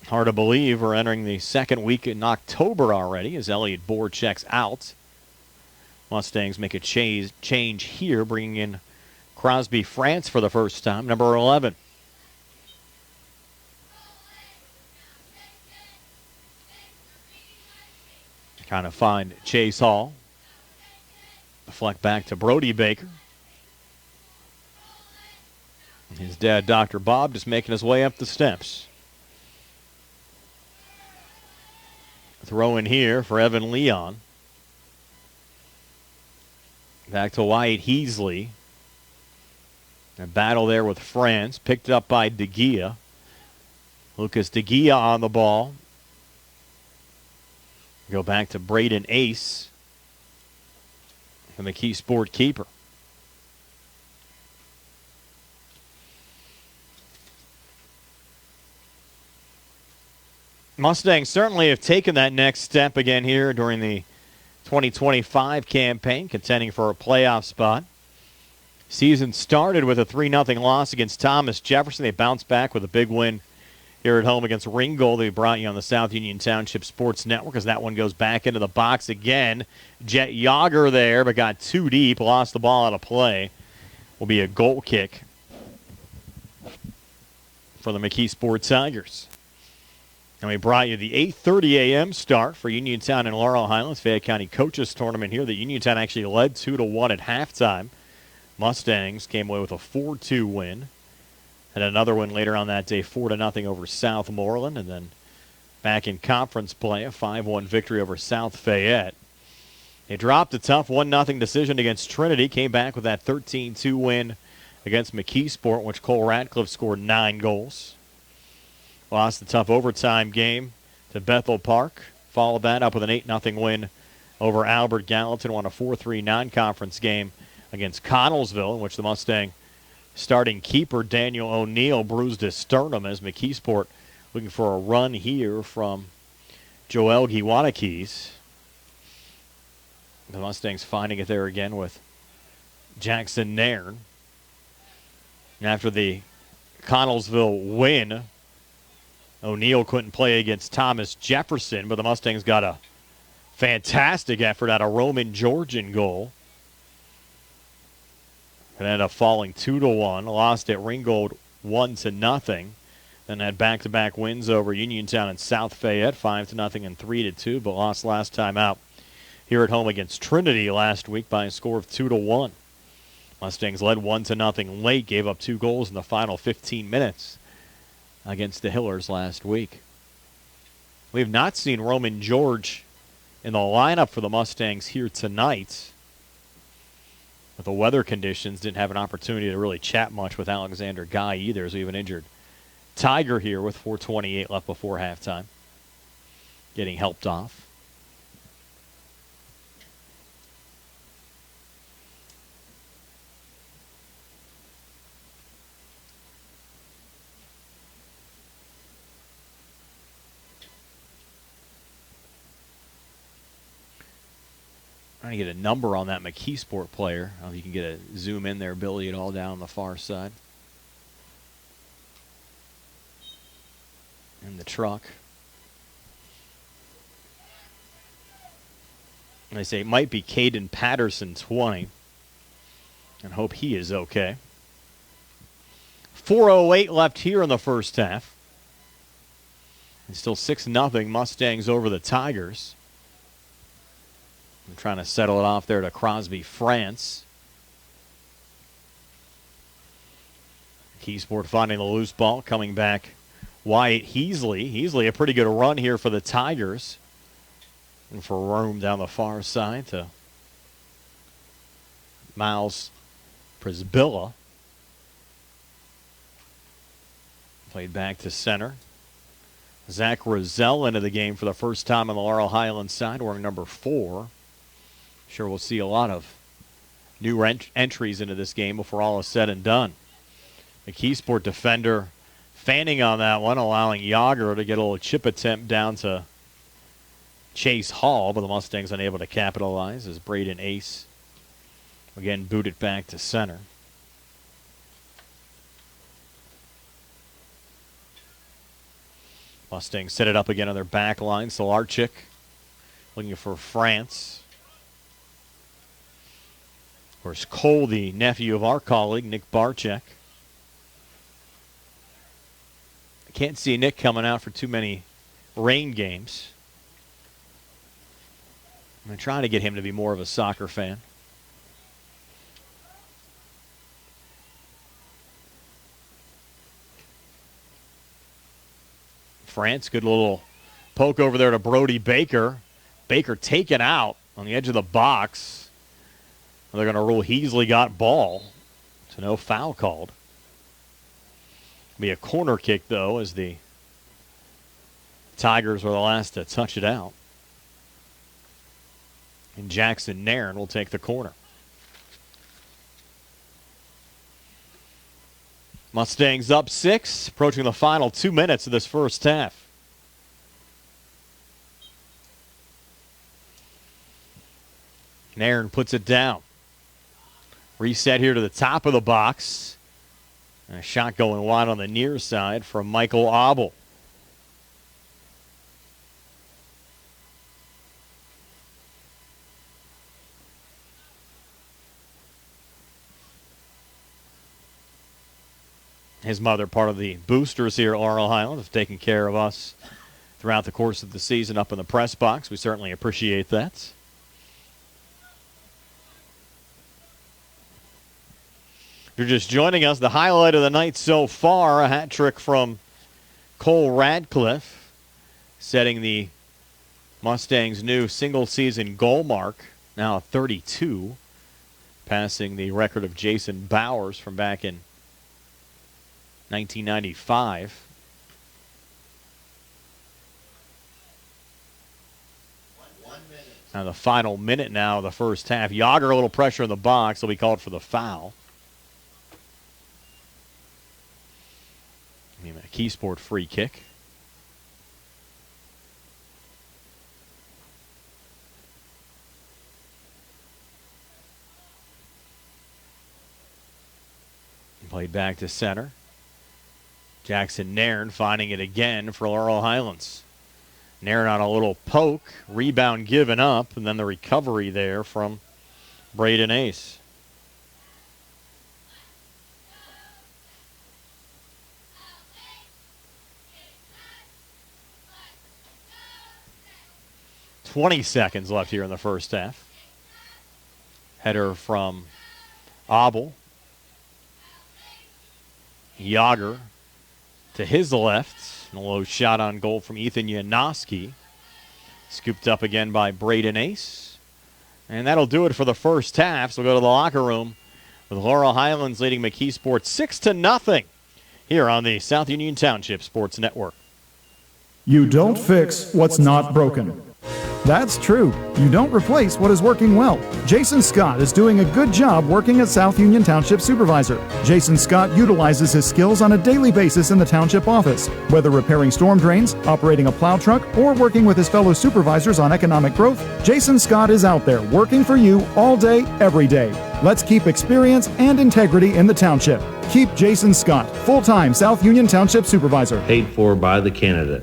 Hard to believe we're entering the second week in October already as Elliott Bohr checks out. Mustangs make a change here, bringing in Crosby France for the first time, number 11. Trying to find Chase Hall. Deflect back to Brody Baker. His dad, Dr. Bob, just making his way up the steps. Throw in here for Evan Leon. Back to Wyatt Heasley. A battle there with France. Picked up by DeGea. Lucas DeGea on the ball. Go back to Braden Ace, the McKeesport keeper. Mustangs certainly have taken that next step again here during the 2025 campaign, contending for a playoff spot. Season started with a 3-0 loss against Thomas Jefferson. They bounced back with a big win here at home against Ringgold. They brought you on the South Union Township Sports Network as that one goes back into the box again. Jet Yager there, but got too deep, lost the ball out of play. Will be a goal kick for the McKeesport Tigers. And we brought you the 8:30 a.m. start for Uniontown and Laurel Highlands Fayette County Coaches Tournament here. The Uniontown actually led 2-1 at halftime. Mustangs came away with a 4-2 win. And another one later on that day, 4-0 over Southmoreland. And then back in conference play, a 5-1 victory over South Fayette. They dropped a tough 1-0 decision against Trinity. Came back with that 13-2 win against McKeesport, in which Cole Ratcliffe scored 9 goals. Lost the tough overtime game to Bethel Park. Followed that up with an 8-0 win over Albert Gallatin. Won a 4-3 non-conference game against Connellsville, in which the Mustang starting keeper Daniel O'Neill bruised his sternum, as McKeesport looking for a run here from Joel Giwanakis. The Mustangs finding it there again with Jackson Nairn. And after the Connellsville win, O'Neill couldn't play against Thomas Jefferson, but the Mustangs got a fantastic effort out of Roman Georgian goal. It ended up falling 2-1. Lost at Ringgold 1-0. Then had back-to-back wins over Uniontown and South Fayette, 5-0 and 3-2, but lost last time out here at home against Trinity last week by a score of 2-1. Mustangs led 1-0 late, gave up 2 goals in the final 15 minutes against the Hillers last week. We have not seen Roman George in the lineup for the Mustangs here tonight. With the weather conditions, didn't have an opportunity to really chat much with Alexander Guy either, as we have an injured Tiger here with 4:28 left before halftime. Getting helped off. Trying to get a number on that McKeesport player. I don't know if you can get a zoom in there, Billy, it all down on the far side. In the truck. And they say it might be Caden Patterson, 20. And hope he is okay. 4:08 left here in the first half. And still 6-0 Mustangs over the Tigers. I'm trying to settle it off there to Crosby, France. McKeesport finding the loose ball, coming back Wyatt Heasley. Heasley, a pretty good run here for the Tigers. And for room down the far side to Miles Prisbilla. Played back to center. Zach Roselle into the game for the first time on the Laurel Highlands side, wearing number 4. Sure, we'll see a lot of new entries into this game before all is said and done. The McKeesport defender fanning on that one, allowing Yager to get a little chip attempt down to Chase Hall, but the Mustangs unable to capitalize as Braden Ace again booted back to center. Mustangs set it up again on their back line. Solarchik looking for France. Of course, Cole, the nephew of our colleague, Nick Barczyk. I can't see Nick coming out for too many rain games. I'm going to try to get him to be more of a soccer fan. France, good little poke over there to Brody Baker. Baker taken out on the edge of the box. They're going to rule Heasley got ball. So no foul called. Be a corner kick, though, as the Tigers were the last to touch it out. And Jackson Nairn will take the corner. Mustangs up 6, approaching the final 2 minutes of this first half. Nairn puts it down. Reset here to the top of the box. And a shot going wide on the near side from Michael Abel. His mother, part of the boosters here at Laurel Highlands, have taken care of us throughout the course of the season up in the press box. We certainly appreciate that. If you're just joining us, the highlight of the night so far, a hat trick from Cole Radcliffe, setting the Mustangs' new single-season goal mark, now 32, passing the record of Jason Bowers from back in 1995. Now the final minute now of the first half. Yager a little pressure in the box. Will be called for the foul. McKeesport free kick. Played back to center. Jackson Nairn finding it again for Laurel Highlands. Nairn on a little poke, rebound given up, and then the recovery there from Braden Ace. .20 seconds left here in the first half. Header from Abel. Yager to his left. And a low shot on goal from Ethan Janoski. Scooped up again by Braden Ace. And that'll do it for the first half. So we'll go to the locker room with Laurel Highlands leading McKeesport 6-0 here on the South Union Township Sports Network. You don't fix what's not broken. That's true. You don't replace what is working well. Jason Scott is doing a good job working as South Union Township Supervisor. Jason Scott utilizes his skills on a daily basis in the Township office. Whether repairing storm drains, operating a plow truck, or working with his fellow supervisors on economic growth, Jason Scott is out there working for you all day, every day. Let's keep experience and integrity in the Township. Keep Jason Scott, full-time South Union Township Supervisor. Paid for by the candidate.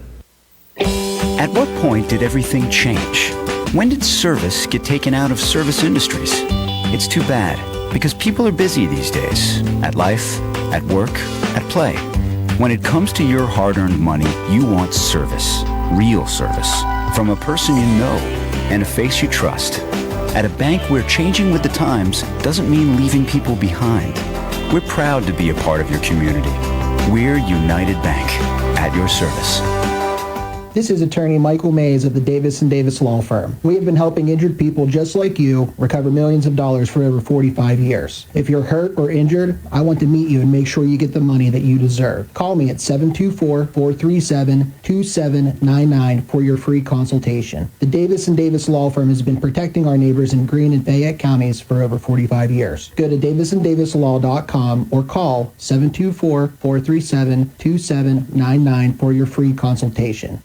At what point did everything change? When did service get taken out of service industries? It's too bad, because people are busy these days. At life, at work, at play. When it comes to your hard-earned money, you want service. Real service. From a person you know and a face you trust. At a bank where changing with the times doesn't mean leaving people behind. We're proud to be a part of your community. We're United Bank, at your service. This is attorney Michael Mays of the Davis & Davis Law Firm. We have been helping injured people just like you recover millions of dollars for over 45 years. If you're hurt or injured, I want to meet you and make sure you get the money that you deserve. Call me at 724-437-2799 for your free consultation. The Davis & Davis Law Firm has been protecting our neighbors in Greene and Fayette counties for over 45 years. Go to davisanddavislaw.com or call 724-437-2799 for your free consultation.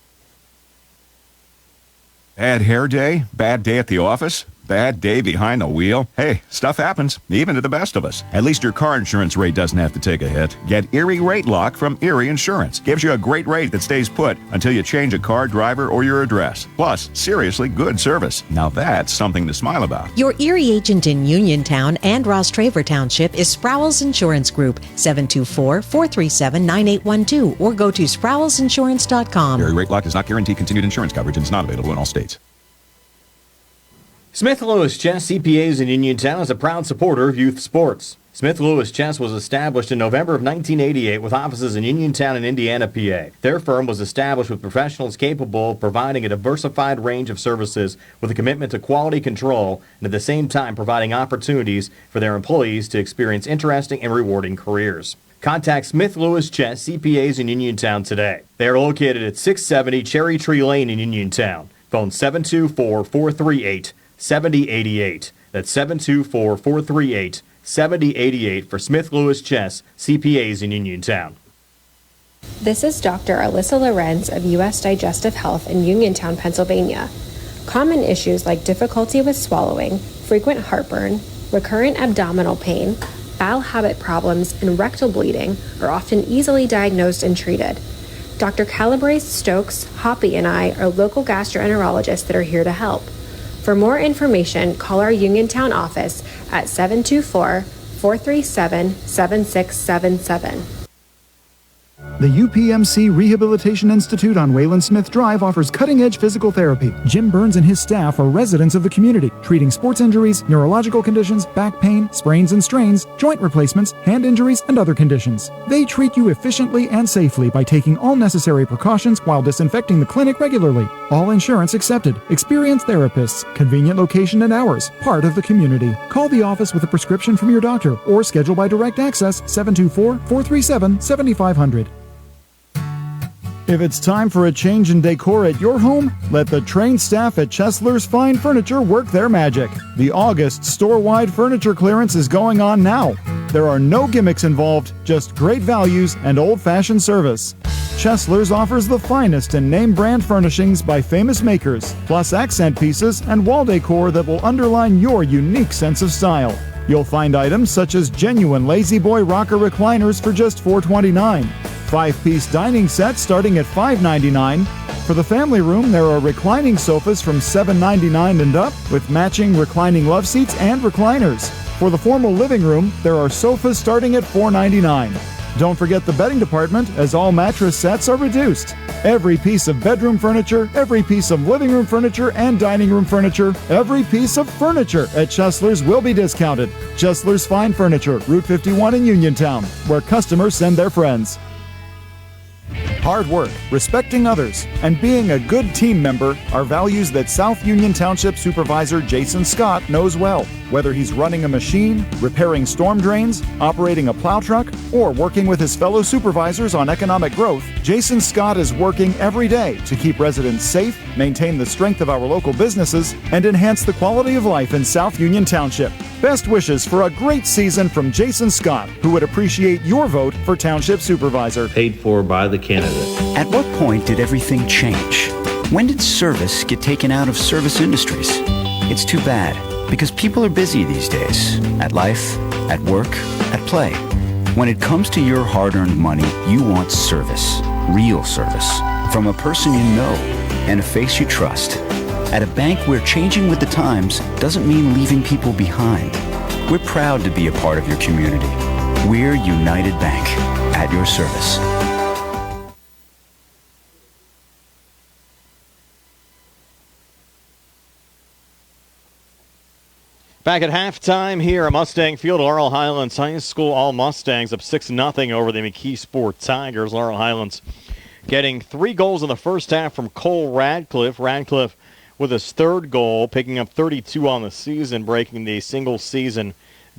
Bad hair day? Bad day at the office? Bad day behind the wheel? Hey, stuff happens, even to the best of us. At least your car insurance rate doesn't have to take a hit. Get Erie Rate Lock from Erie Insurance. Gives you a great rate that stays put until you change a car, driver, or your address. Plus, seriously good service. Now that's something to smile about. Your Erie agent in Uniontown and Ross Traver Township is Sprowell's Insurance Group, 724-437-9812, or go to sprowellsinsurance.com. Erie Rate Lock does not guarantee continued insurance coverage and is not available in all states. Smith Lewis Chess CPAs in Uniontown is a proud supporter of youth sports. Smith Lewis Chess was established in November of 1988 with offices in Uniontown and Indiana, PA. Their firm was established with professionals capable of providing a diversified range of services with a commitment to quality control and at the same time providing opportunities for their employees to experience interesting and rewarding careers. Contact Smith Lewis Chess CPAs in Uniontown today. They are located at 670 Cherry Tree Lane in Uniontown. Phone 724-438-7088. That's 724-438-7088 for Smith Lewis Chess CPAs in Uniontown. This is Dr. Alyssa Lorenz of U.S. Digestive Health in Uniontown, Pennsylvania. Common issues like difficulty with swallowing, frequent heartburn, recurrent abdominal pain, bowel habit problems, and rectal bleeding are often easily diagnosed and treated. Dr. Calabrese Stokes, Hoppy, and I are local gastroenterologists that are here to help. For more information, call our Uniontown office at 724-437-7677. The UPMC Rehabilitation Institute on Wayland Smith Drive offers cutting-edge physical therapy. Jim Burns and his staff are residents of the community, treating sports injuries, neurological conditions, back pain, sprains and strains, joint replacements, hand injuries, and other conditions. They treat you efficiently and safely by taking all necessary precautions while disinfecting the clinic regularly. All insurance accepted. Experienced therapists. Convenient location and hours. Part of the community. Call the office with a prescription from your doctor or schedule by direct access 724-437-7500. If it's time for a change in decor at your home, let the trained staff at Chesler's Fine Furniture work their magic. The August store-wide furniture clearance is going on now. There are no gimmicks involved, just great values and old-fashioned service. Chesler's offers the finest in name-brand furnishings by famous makers, plus accent pieces and wall decor that will underline your unique sense of style. You'll find items such as genuine Lazy Boy rocker recliners for just $4.29. 5-piece dining sets starting at $5.99. For the family room, there are reclining sofas from $7.99 and up with matching reclining love seats and recliners. For the formal living room, there are sofas starting at $4.99. Don't forget the bedding department, as all mattress sets are reduced. Every piece of bedroom furniture, every piece of living room furniture and dining room furniture, every piece of furniture at Chesler's will be discounted. Chesler's Fine Furniture, Route 51 in Uniontown, where customers send their friends. Hard work, respecting others, and being a good team member are values that South Union Township Supervisor Jason Scott knows well. Whether he's running a machine, repairing storm drains, operating a plow truck, or working with his fellow supervisors on economic growth, Jason Scott is working every day to keep residents safe, maintain the strength of our local businesses, and enhance the quality of life in South Union Township. Best wishes for a great season from Jason Scott, who would appreciate your vote for Township Supervisor. Paid for by the candidate. At what point did everything change? When did service get taken out of service industries? It's too bad, because people are busy these days. At life, at work, at play. When it comes to your hard-earned money, you want service. Real service. From a person you know and a face you trust. At a bank where changing with the times doesn't mean leaving people behind. We're proud to be a part of your community. We're United Bank, at your service. Back at halftime here at Mustang Field, Laurel Highlands High School, all Mustangs up 6-0 over the McKeesport Tigers. Laurel Highlands getting 3 goals in the first half from Cole Radcliffe. Radcliffe with his 3rd goal, picking up 32 on the season, breaking the single-season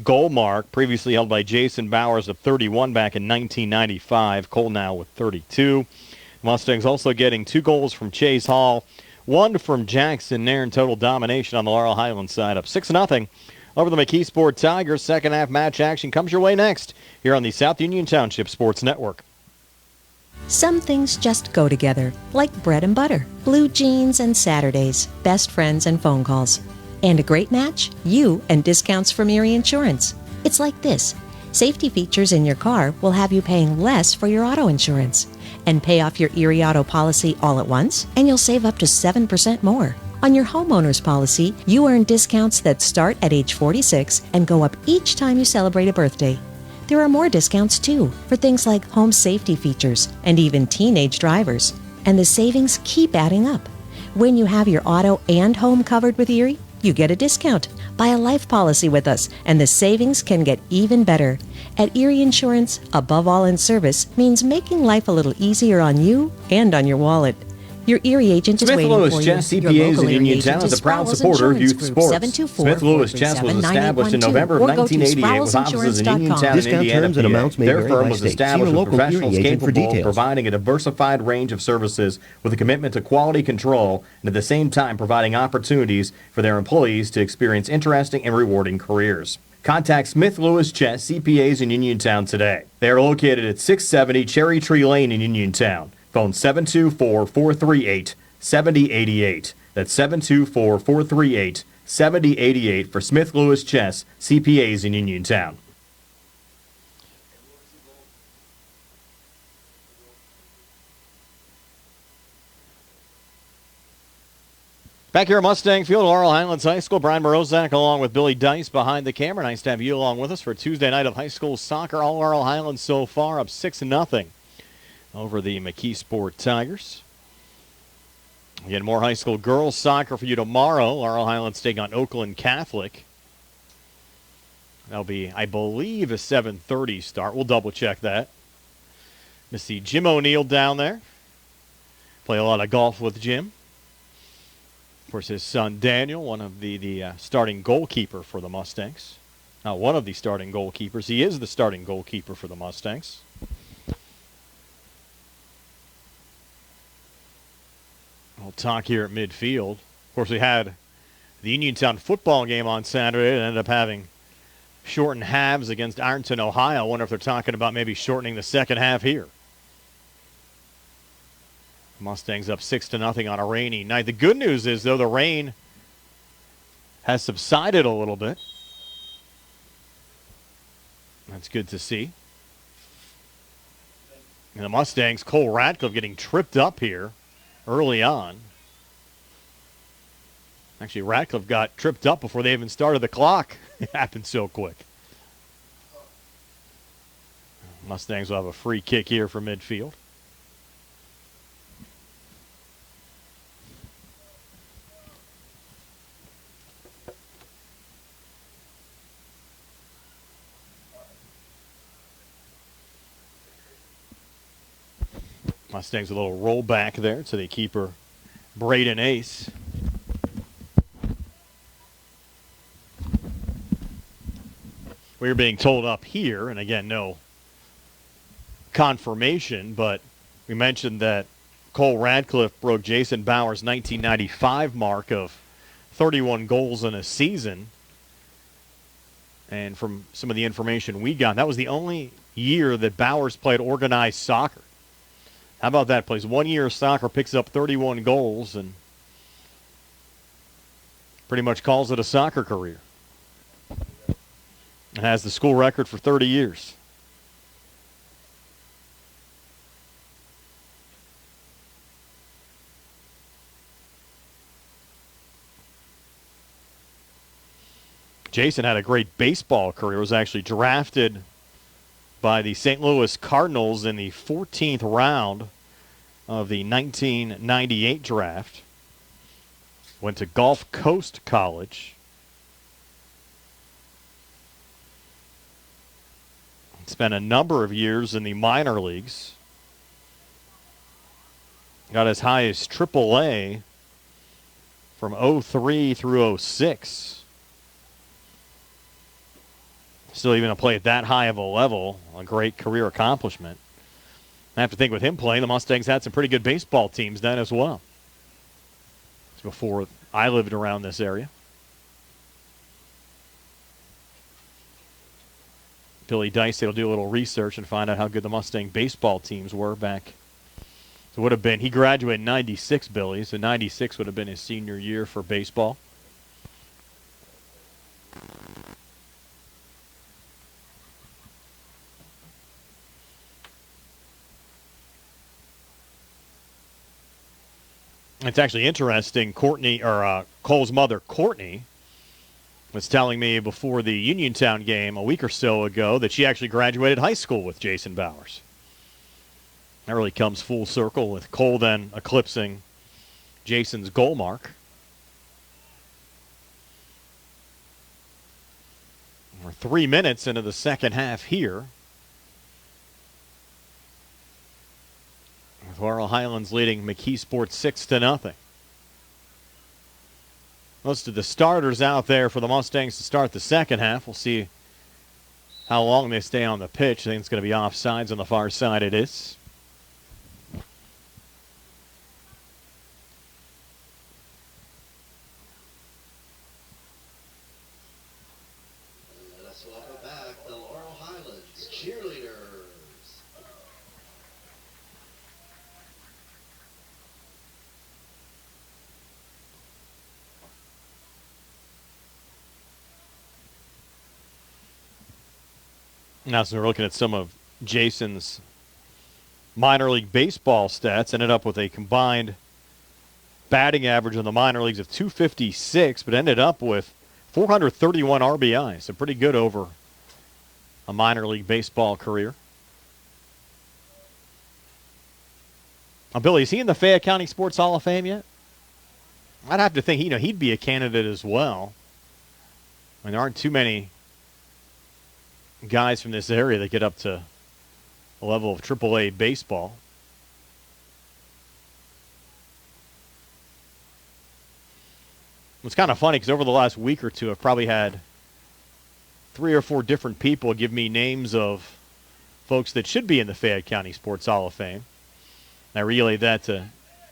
goal mark, previously held by Jason Bowers of 31 back in 1995. Cole now with 32. Mustangs also getting 2 goals from Chase Hall, 1 from Jackson Nairn. Total domination on the Laurel Highlands side, up 6-0 over the McKeesport Tigers. Second half match action comes your way next here on the South Union Township Sports Network. Some things just go together, like bread and butter, blue jeans and Saturdays, best friends and phone calls. And a great match? You and discounts from Erie Insurance. It's like this. Safety features in your car will have you paying less for your auto insurance. And pay off your Erie auto policy all at once, and you'll save up to 7% more. On your homeowner's policy, you earn discounts that start at age 46 and go up each time you celebrate a birthday. There are more discounts, too, for things like home safety features and even teenage drivers. And the savings keep adding up. When you have your auto and home covered with Erie, you get a discount. Buy a life policy with us, and the savings can get even better. At Erie Insurance, above all in service means making life a little easier on you and on your wallet. Your Erie agent is waiting Smith-Lewis for Chess you. Your CPAs local in Erie Uniontown agent is a proud Sproul's supporter of Insurance youth Group, sports. Smith-Lewis Chess was established in November of 1988 with offices in Uniontown and Discount Indiana, terms and PA. amounts may Their vary firm by was state. See your established with local professionals Erie agent for capable of details. providing a diversified range of services with a commitment to quality control and at the same time providing opportunities for their employees to experience interesting and rewarding careers. Contact Smith-Lewis Chess CPAs in Uniontown today. They are located at 670 Cherry Tree Lane in Uniontown. Phone 724-438-7088. That's 724-438-7088 for Smith-Lewis Chess CPAs in Uniontown. Back here at Mustang Field, Laurel Highlands High School, Brian Morozak along with Billy Dice behind the camera. Nice to have you along with us for Tuesday night of high school soccer. All Laurel Highlands so far up 6-0 over the McKeesport Tigers. Again, more high school girls soccer for you tomorrow. Laurel Highlands taking on Oakland Catholic. That'll be, I believe, a 7:30 start. We'll double check that. You see Jim O'Neill down there. Play a lot of golf with Jim. Of course, his son Daniel, one of the starting goalkeeper for the Mustangs. Not one of the starting goalkeepers. He is the starting goalkeeper for the Mustangs. We'll talk here at midfield. Of course, we had the Uniontown football game on Saturday and ended up having shortened halves against Ironton, Ohio. I wonder if they're talking about maybe shortening the second half here. Mustangs up 6-0 on a rainy night. The good news is, though, the rain has subsided a little bit. That's good to see. And the Mustangs, Cole Radcliffe getting tripped up here early on. Actually, Radcliffe got tripped up before they even started the clock. It happened so quick. Mustangs will have a free kick here for midfield. Mustangs a little roll back there to the keeper, Braden Ace. We were being told up here, and again, no confirmation, but we mentioned that Cole Radcliffe broke Jason Bauer's 1995 mark of 31 goals in a season. And from some of the information we got, that was the only year that Bowers played organized soccer. How about that? Plays 1 year of soccer, picks up 31 goals, and pretty much calls it a soccer career. And has the school record for 30 years. Jason had a great baseball career. Was actually drafted by the St. Louis Cardinals in the 14th round of the 1998 draft. Went to Gulf Coast College. Spent a number of years in the minor leagues. Got as high as AAA from 03 through 06. Still even to play at that high of a level, a great career accomplishment. I have to think with him playing, the Mustangs had some pretty good baseball teams then as well. It's before I lived around this area. Billy Dice will do a little research and find out how good the Mustang baseball teams were back. So it would have been, he graduated in 96, Billy, so 96 would have been his senior year for baseball. It's actually interesting. Cole's mother, Courtney, was telling me before the Uniontown game a week or so ago that she actually graduated high school with Jason Bowers. That really comes full circle with Cole then eclipsing Jason's goal mark. We're 3 minutes into the second half here, with Laurel Highlands leading McKeesport 6-0. Most of the starters out there for the Mustangs to start the second half. We'll see how long they stay on the pitch. I think it's going to be offsides on the far side. It is. Let's welcome back the Laurel Highlands cheerleaders. Now, so we're looking at some of Jason's minor league baseball stats. Ended up with a combined batting average in the minor leagues of 256, but ended up with 431 RBIs. So pretty good over a minor league baseball career. Billy, is he in the Fayette County Sports Hall of Fame yet? I'd have to think he'd be a candidate as well. I mean, there aren't too many guys from this area that get up to a level of AAA baseball. It's kind of funny because over the last week or two, I've probably had 3 or 4 different people give me names of folks that should be in the Fayette County Sports Hall of Fame. And I relayed that to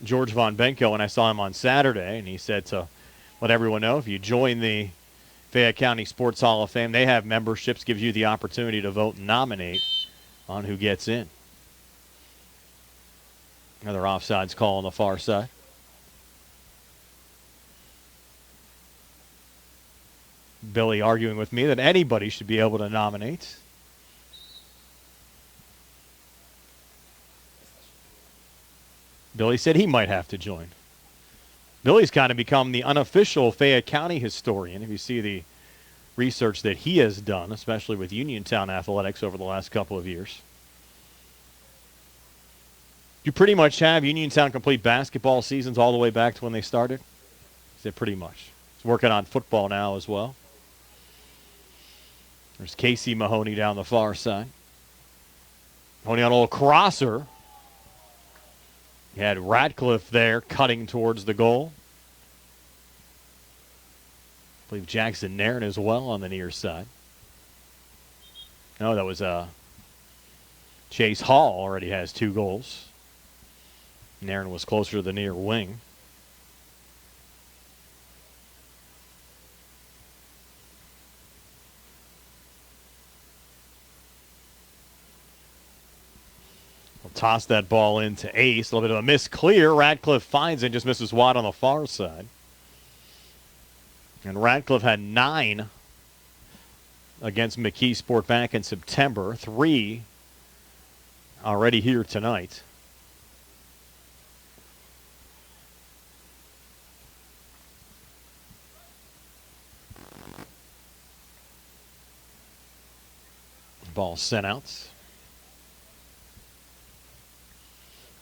George Von Benko when I saw him on Saturday, and he said to let everyone know, if you join the Fayette County Sports Hall of Fame, they have memberships, gives you the opportunity to vote and nominate on who gets in. Another offsides call on the far side. Billy arguing with me that anybody should be able to nominate. Billy said he might have to join. Billy's kind of become the unofficial Fayette County historian. If you see the research that he has done, especially with Uniontown athletics over the last couple of years. You pretty much have Uniontown complete basketball seasons all the way back to when they started? I said pretty much. He's working on football now as well. There's Casey Mahoney down the far side. Mahoney on a little crosser. You had Radcliffe there cutting towards the goal. I believe Jackson Nairn as well on the near side. No, that was Chase Hall already has 2 goals. Nairn was closer to the near wing. Toss that ball into Ace. A little bit of a miss clear. Radcliffe finds it, just misses wide on the far side. And Radcliffe had 9 against McKeesport back in September. 3 already here tonight. Ball sent out.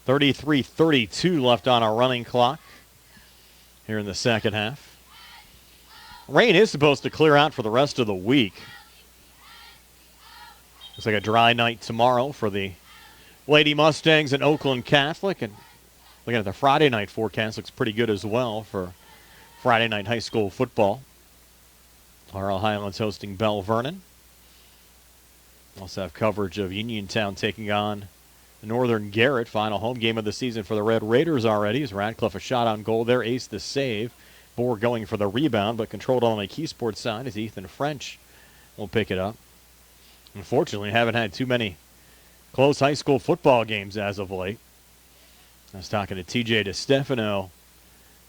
33-32 left on our running clock here in the second half. Rain is supposed to clear out for the rest of the week. Looks like a dry night tomorrow for the Lady Mustangs and Oakland Catholic. And looking at the Friday night forecast, looks pretty good as well for Friday night high school football. Laurel Highlands hosting Bell Vernon. Also have coverage of Uniontown taking on the Northern Garrett. Final home game of the season for the Red Raiders already. As Radcliffe a shot on goal there. Ace the save. Bohr going for the rebound, but controlled on the McKeesport side as Ethan French will pick it up. Unfortunately, haven't had too many close high school football games as of late. I was talking to TJ DeStefano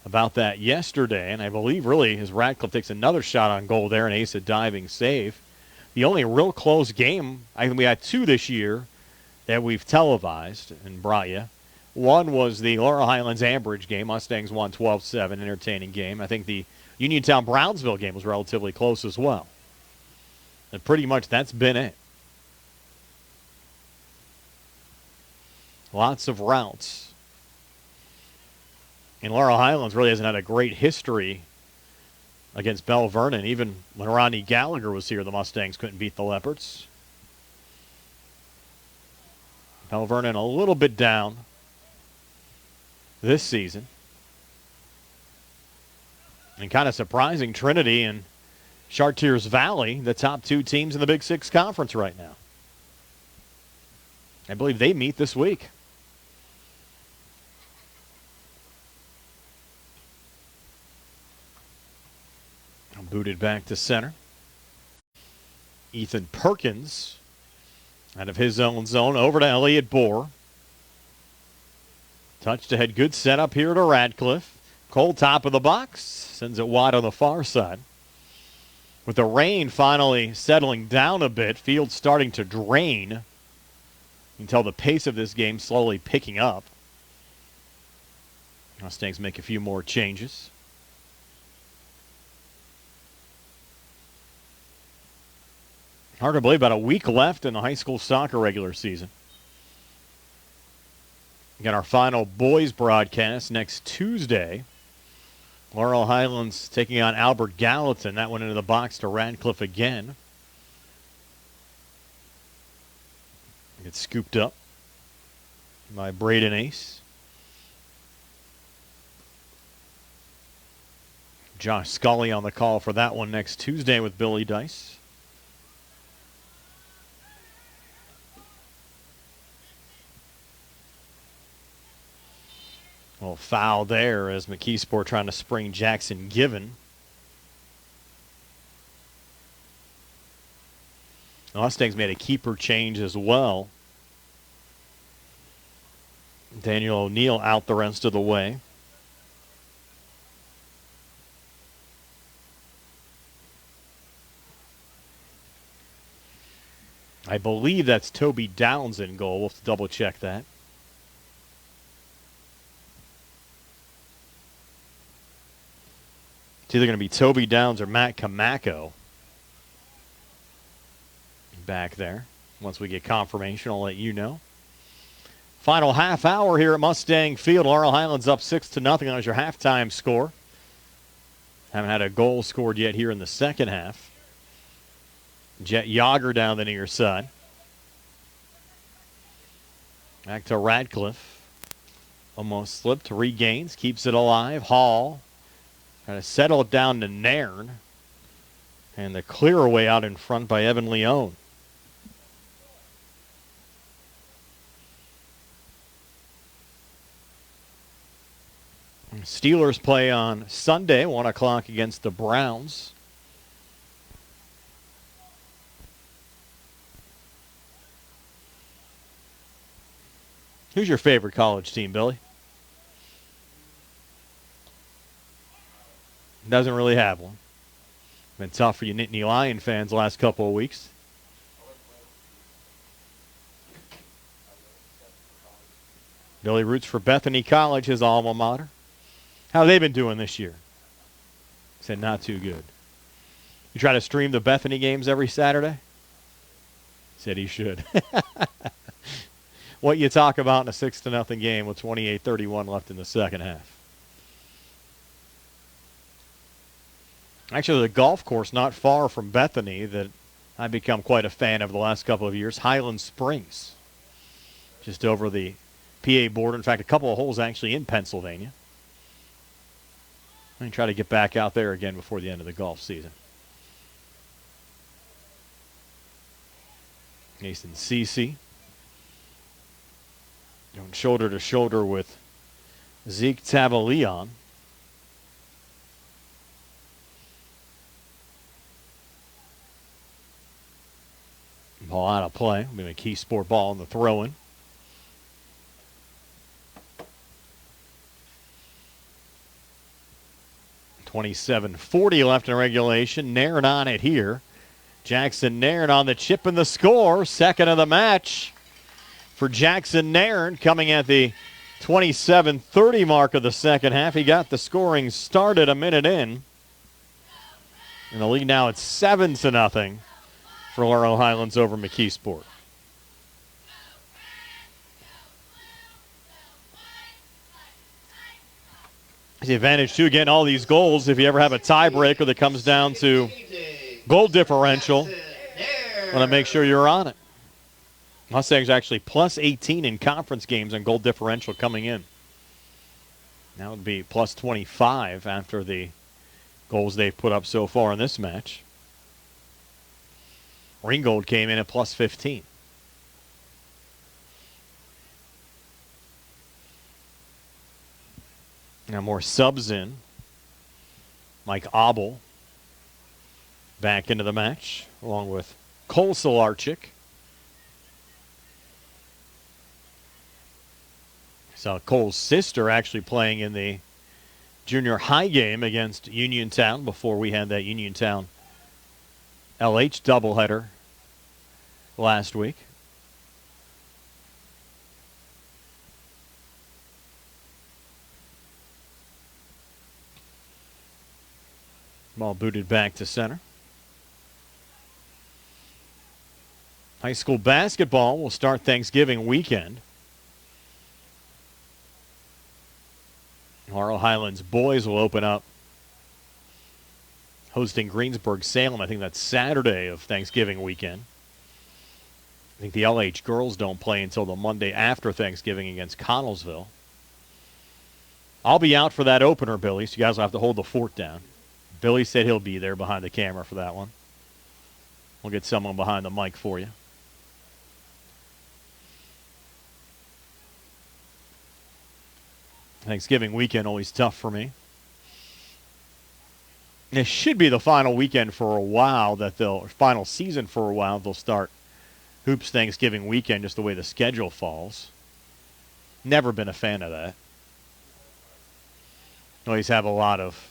about that yesterday, and I believe really as Radcliffe takes another shot on goal there and Ace a diving save. The only real close game, I think we had 2 this year that we've televised and brought you. One was the Laurel Highlands Ambridge game. Mustangs won 12-7, entertaining game. I think the Uniontown-Brownsville game was relatively close as well. And pretty much that's been it. Lots of routes. And Laurel Highlands really hasn't had a great history against Bell Vernon. Even when Rodney Gallagher was here, the Mustangs couldn't beat the Leopards. Bell Vernon a little bit down this season. And kind of surprising, Trinity and Chartiers Valley, the top two teams in the Big Six Conference right now. I believe they meet this week. Booted back to center. Ethan Perkins out of his own zone over to Elliott Bohr. Touch ahead, good setup here to Radcliffe. Cole top of the box, sends it wide on the far side. With the rain finally settling down a bit, field starting to drain. You can tell the pace of this game slowly picking up. Mustangs make a few more changes. Hard to believe, about a week left in the high school soccer regular season. Got our final boys broadcast next Tuesday. Laurel Highlands taking on Albert Gallatin. That went into the box to Radcliffe again. Gets scooped up by Braden Ace. Josh Scully on the call for that one next Tuesday with Billy Dice. Well, foul there as McKeesport trying to spring Jackson Given. The Mustangs made a keeper change as well. Daniel O'Neill out the rest of the way. I believe that's Toby Downs in goal. We'll have to double check that. It's either going to be Toby Downs or Matt Kamako back there. Once we get confirmation, I'll let you know. Final half hour here at Mustang Field. Laurel Highlands up 6-0. That was your halftime score. Haven't had a goal scored yet here in the second half. Jet Yager down the near side. Back to Radcliffe. Almost slipped, regains, keeps it alive. Hall. Trying to settle it down to Nairn. And the clear away out in front by Evan Leone. Steelers play on Sunday, 1 o'clock against the Browns. Who's your favorite college team, Billy? Doesn't really have one. Been tough for you Nittany Lion fans the last couple of weeks. Billy roots for Bethany College, his alma mater. How have they been doing this year? Said not too good. You try to stream the Bethany games every Saturday? Said he should. What you talk about in a 6-0 game with 28-31 left in the second half. Actually, the golf course not far from Bethany that I've become quite a fan of the last couple of years, Highland Springs. Just over the PA border. In fact, a couple of holes actually in Pennsylvania. I'm going to try to get back out there again before the end of the golf season. Nathan Cece going shoulder to shoulder with Zeke Tavalion. Ball out of play. It'll be a McKeesport ball in the throw-in. .27:40 left in regulation. Nairn on it here. Jackson Nairn on the chip and the score. Second of the match for Jackson Nairn, coming at the 27:30 mark of the second half. He got the scoring started a minute in. And the lead now at 7-0 for Laurel Highlands over McKeesport. The advantage, too, getting all these goals. If you ever have a tiebreaker that comes down to goal differential, want to make sure you're on it. Mustangs actually plus 18 in conference games on goal differential coming in. That would be plus 25 after the goals they've put up so far in this match. Ringgold came in at plus 15. Now more subs in. Mike Abel back into the match, along with Cole Solarchik. Saw Cole's sister actually playing in the junior high game against Uniontown before we had that Uniontown LH doubleheader last week. Ball booted back to center. High school basketball will start Thanksgiving weekend. Laurel Highlands boys will open up hosting Greensburg-Salem. I think that's Saturday of Thanksgiving weekend. I think the LH girls don't play until the Monday after Thanksgiving against Connellsville. I'll be out for that opener, Billy, so you guys will have to hold the fort down. Billy said he'll be there behind the camera for that one. We'll get someone behind the mic for you. Thanksgiving weekend always tough for me. It should be the final weekend for a while final season for a while. They'll start Hoops Thanksgiving weekend just the way the schedule falls. Never been a fan of that. Always have a lot of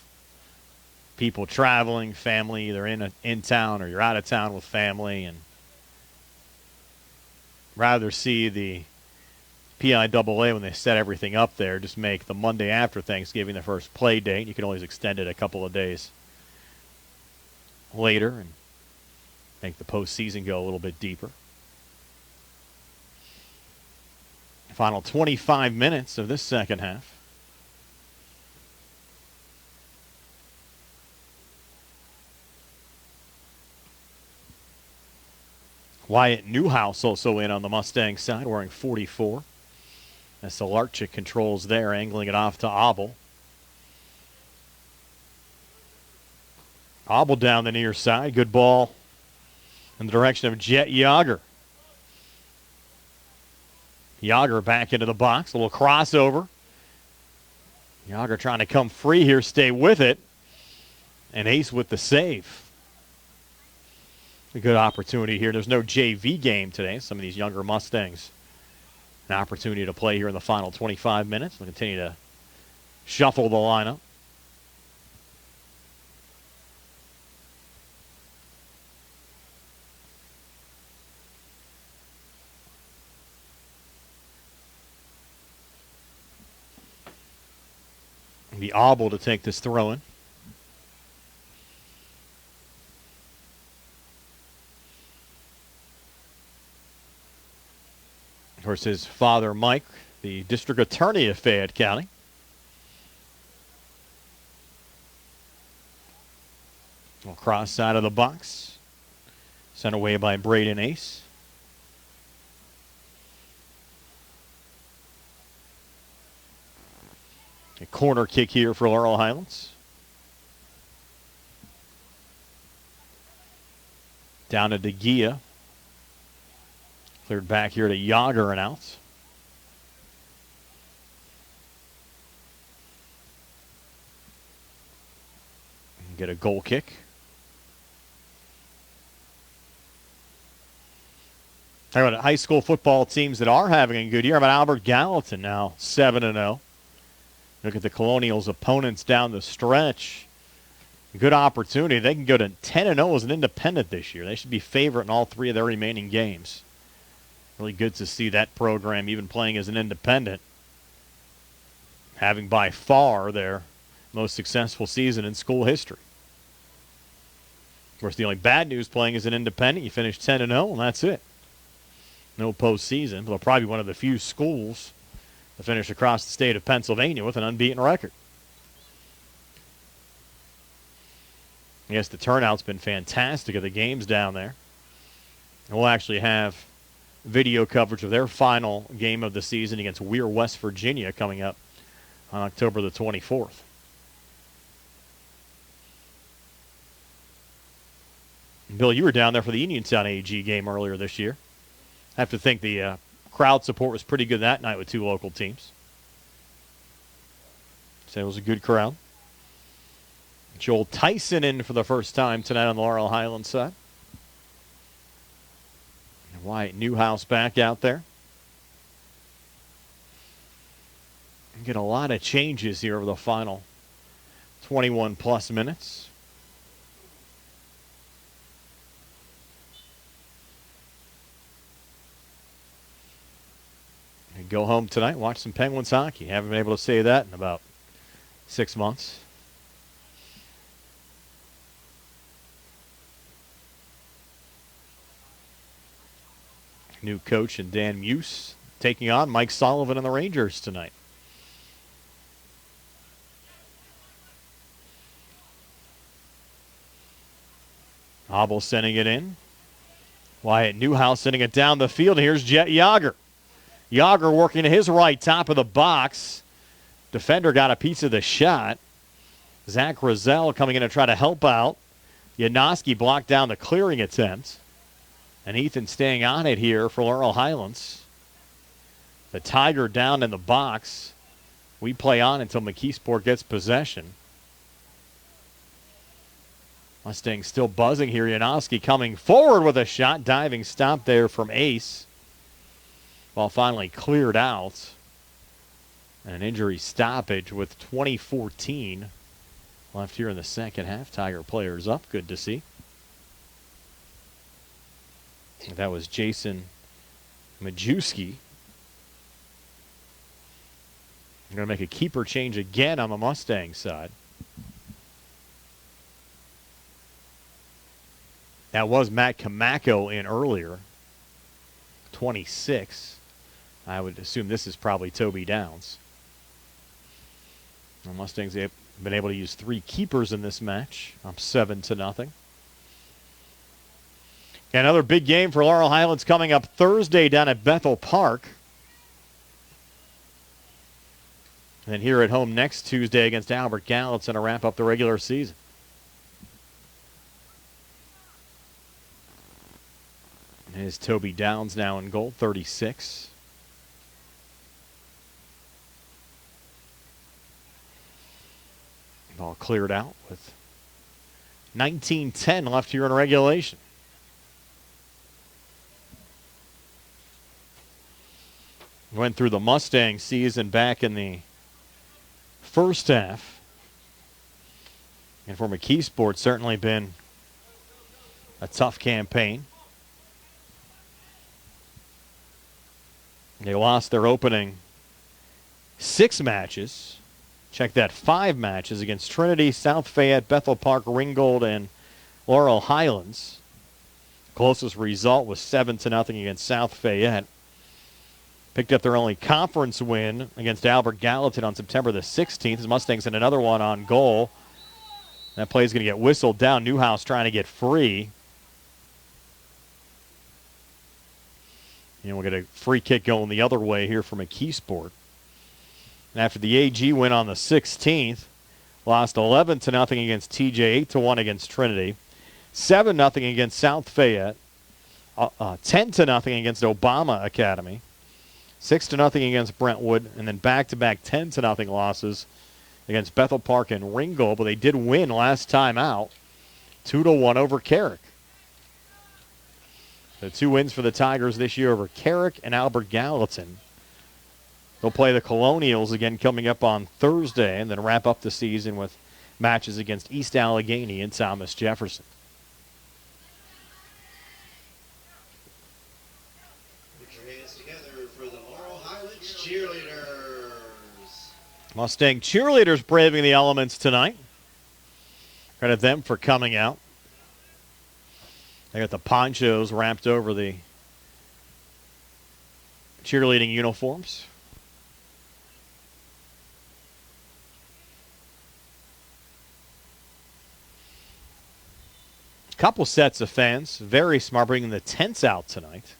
people traveling, family, either in town or you're out of town with family, and rather see the PIAA when they set everything up there, just make the Monday after Thanksgiving the first play date. You can always extend it a couple of days later and make the postseason go a little bit deeper. Final 25 minutes of this second half. Wyatt Newhouse also in on the Mustang side, wearing 44. As Solarchik controls there, angling it off to Abel. Abel down the near side. Good ball in the direction of Jet Yager. Yager back into the box. A little crossover. Yager trying to come free here, stay with it. And Ace with the save. A good opportunity here. There's no JV game today. Some of these younger Mustangs, an opportunity to play here in the final 25 minutes. We'll continue to shuffle the lineup. Be Abel to take this throw in. Of course, his father, Mike, the district attorney of Fayette County. Well, cross side of the box. Sent away by Braden Ace. A corner kick here for Laurel Highlands. Down to DeGia. Cleared back here to Yager and out. And get a goal kick. Talking about high school football teams that are having a good year. About Albert Gallatin now 7-0. Look at the Colonials' opponents down the stretch. Good opportunity. They can go to 10-0 as an independent this year. They should be favorite in all three of their remaining games. Really good to see that program even playing as an independent, having by far their most successful season in school history. Of course, the only bad news playing as an independent, you finish 10-0, and that's it. No postseason. They'll probably be one of the few schools to finish across the state of Pennsylvania with an unbeaten record. Yes, the turnout's been fantastic at the games down there. And we'll actually have video coverage of their final game of the season against Weir, West Virginia, coming up on October the 24th. Bill, you were down there for the Uniontown AG game earlier this year. I have to think the crowd support was pretty good that night with two local teams. So it was a good crowd. Joel Tyson in for the first time tonight on the Laurel Highlands side. And Wyatt Newhouse back out there. And get a lot of changes here over the final 21-plus minutes. And go home tonight, watch some Penguins hockey. Haven't been able to say that in about 6 months. New coach and Dan Muse taking on Mike Sullivan and the Rangers tonight. Hobble sending it in. Wyatt Newhouse sending it down the field. Here's Jet Yager. Yager working to his right, top of the box. Defender got a piece of the shot. Zach Rozelle coming in to try to help out. Janoski blocked down the clearing attempt. And Ethan staying on it here for Laurel Highlands. The Tiger down in the box. We play on until McKeesport gets possession. Mustangs still buzzing here. Janoski coming forward with a shot. Diving stop there from Ace. Ball finally cleared out. And an injury stoppage with 20:14 left here in the second half. Tiger players up. Good to see. That was Jason Majewski. I'm going to make a keeper change again on the Mustang side. That was Matt Kamako in earlier. 26. I would assume this is probably Toby Downs. The Mustangs have been able to use 3 keepers in this match. Up 7-0. Another big game for Laurel Highlands coming up Thursday down at Bethel Park. And then here at home next Tuesday against Albert Gallatin to wrap up the regular season. And here's Toby Downs now in goal, 36. Ball cleared out with 19:10 left here in regulation. Went through the Mustang season back in the first half. And for McKeesport, certainly been a tough campaign. They lost their opening 6 matches. Check that, 5 matches against Trinity, South Fayette, Bethel Park, Ringgold, and Laurel Highlands. Closest result was 7-0 against South Fayette. Picked up their only conference win against Albert Gallatin on September the 16th. The Mustangs had another one on goal. That play is going to get whistled down. Newhouse trying to get free. And we'll get a free kick going the other way here for McKeesport. And after the AG win on the 16th, lost 11-0 against TJ, 8-1 against Trinity, 7-0 against South Fayette, 10-0 against Obama Academy, 6-0 against Brentwood, and then back-to-back 10-0 losses against Bethel Park and Ringgold. But they did win last time out, 2-1 over Carrick. The 2 wins for the Tigers this year over Carrick and Albert Gallatin. They'll play the Colonials again coming up on Thursday and then wrap up the season with matches against East Allegheny and Thomas Jefferson. Put your hands together for the Laurel Highlands cheerleaders. Mustang cheerleaders braving the elements tonight. Credit them for coming out. They got the ponchos wrapped over the cheerleading uniforms. Couple sets of fans, very smart, bringing the tents out tonight.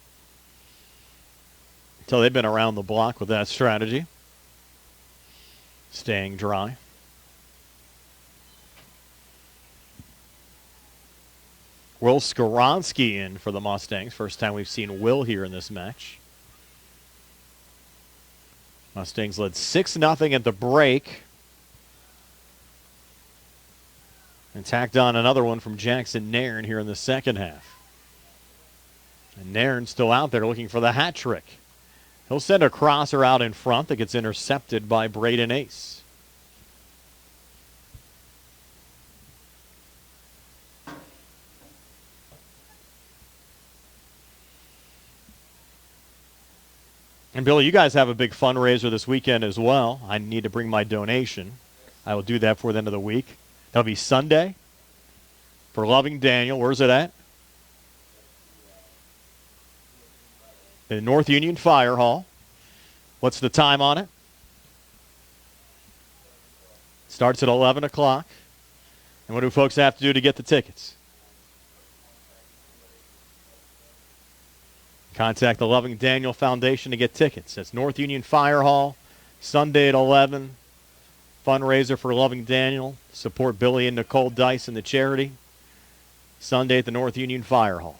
Until they've been around the block with that strategy. Staying dry. Will Skoronsky in for the Mustangs. First time we've seen Will here in this match. Mustangs led 6-0 at the break. And tacked on another one from Jackson Nairn here in the second half. And Nairn still out there looking for the hat trick. He'll send a crosser out in front that gets intercepted by Braden Ace. And Billy, you guys have a big fundraiser this weekend as well. I need to bring my donation. I will do that before the end of the week. That'll be Sunday for Loving Daniel. Where's it at? The North Union Fire Hall. What's the time on it? Starts at 11 o'clock. And what do folks have to do to get the tickets? Contact the Loving Daniel Foundation to get tickets. That's North Union Fire Hall, Sunday at 11. Fundraiser for Loving Daniel. Support Billy and Nicole Dice and the charity. Sunday at the North Union Fire Hall.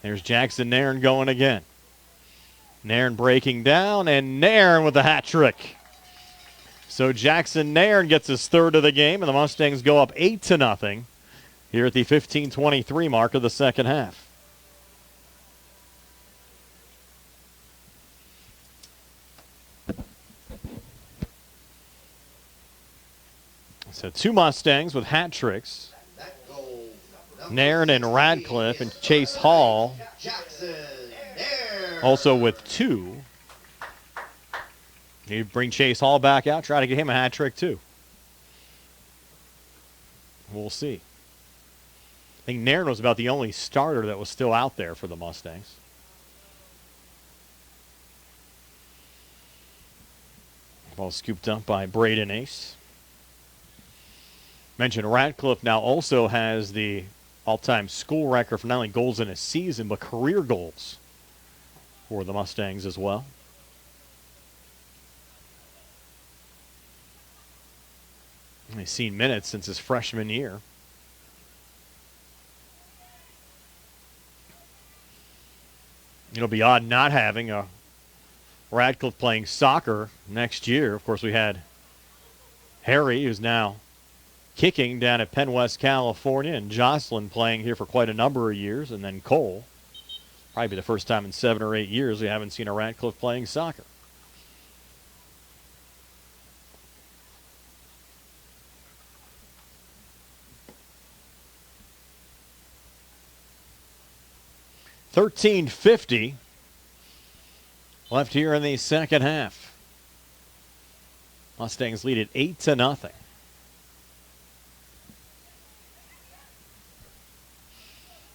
There's Jackson Nairn going again. Nairn breaking down, and Nairn with the hat trick. So Jackson Nairn gets his third of the game, and the Mustangs go up 8-0 here at the 15:23 mark of the second half. So two Mustangs with hat tricks. Nairn and Radcliffe and Chase Hall also with two. You bring Chase Hall back out, try to get him a hat trick too. We'll see. I think Nairn was about the only starter that was still out there for the Mustangs. Ball scooped up by Braden Ace. Mentioned Radcliffe now also has the all-time school record for not only goals in a season, but career goals for the Mustangs as well. He's seen minutes since his freshman year. It'll be odd not having a Radcliffe playing soccer next year. Of course, we had Harry, who's now kicking down at Penn West, California, and Jocelyn playing here for quite a number of years, and then Cole. Probably be the first time in 7 or 8 years we haven't seen a Radcliffe playing soccer. $13.50 left here in the second half. Mustangs lead at 8-0.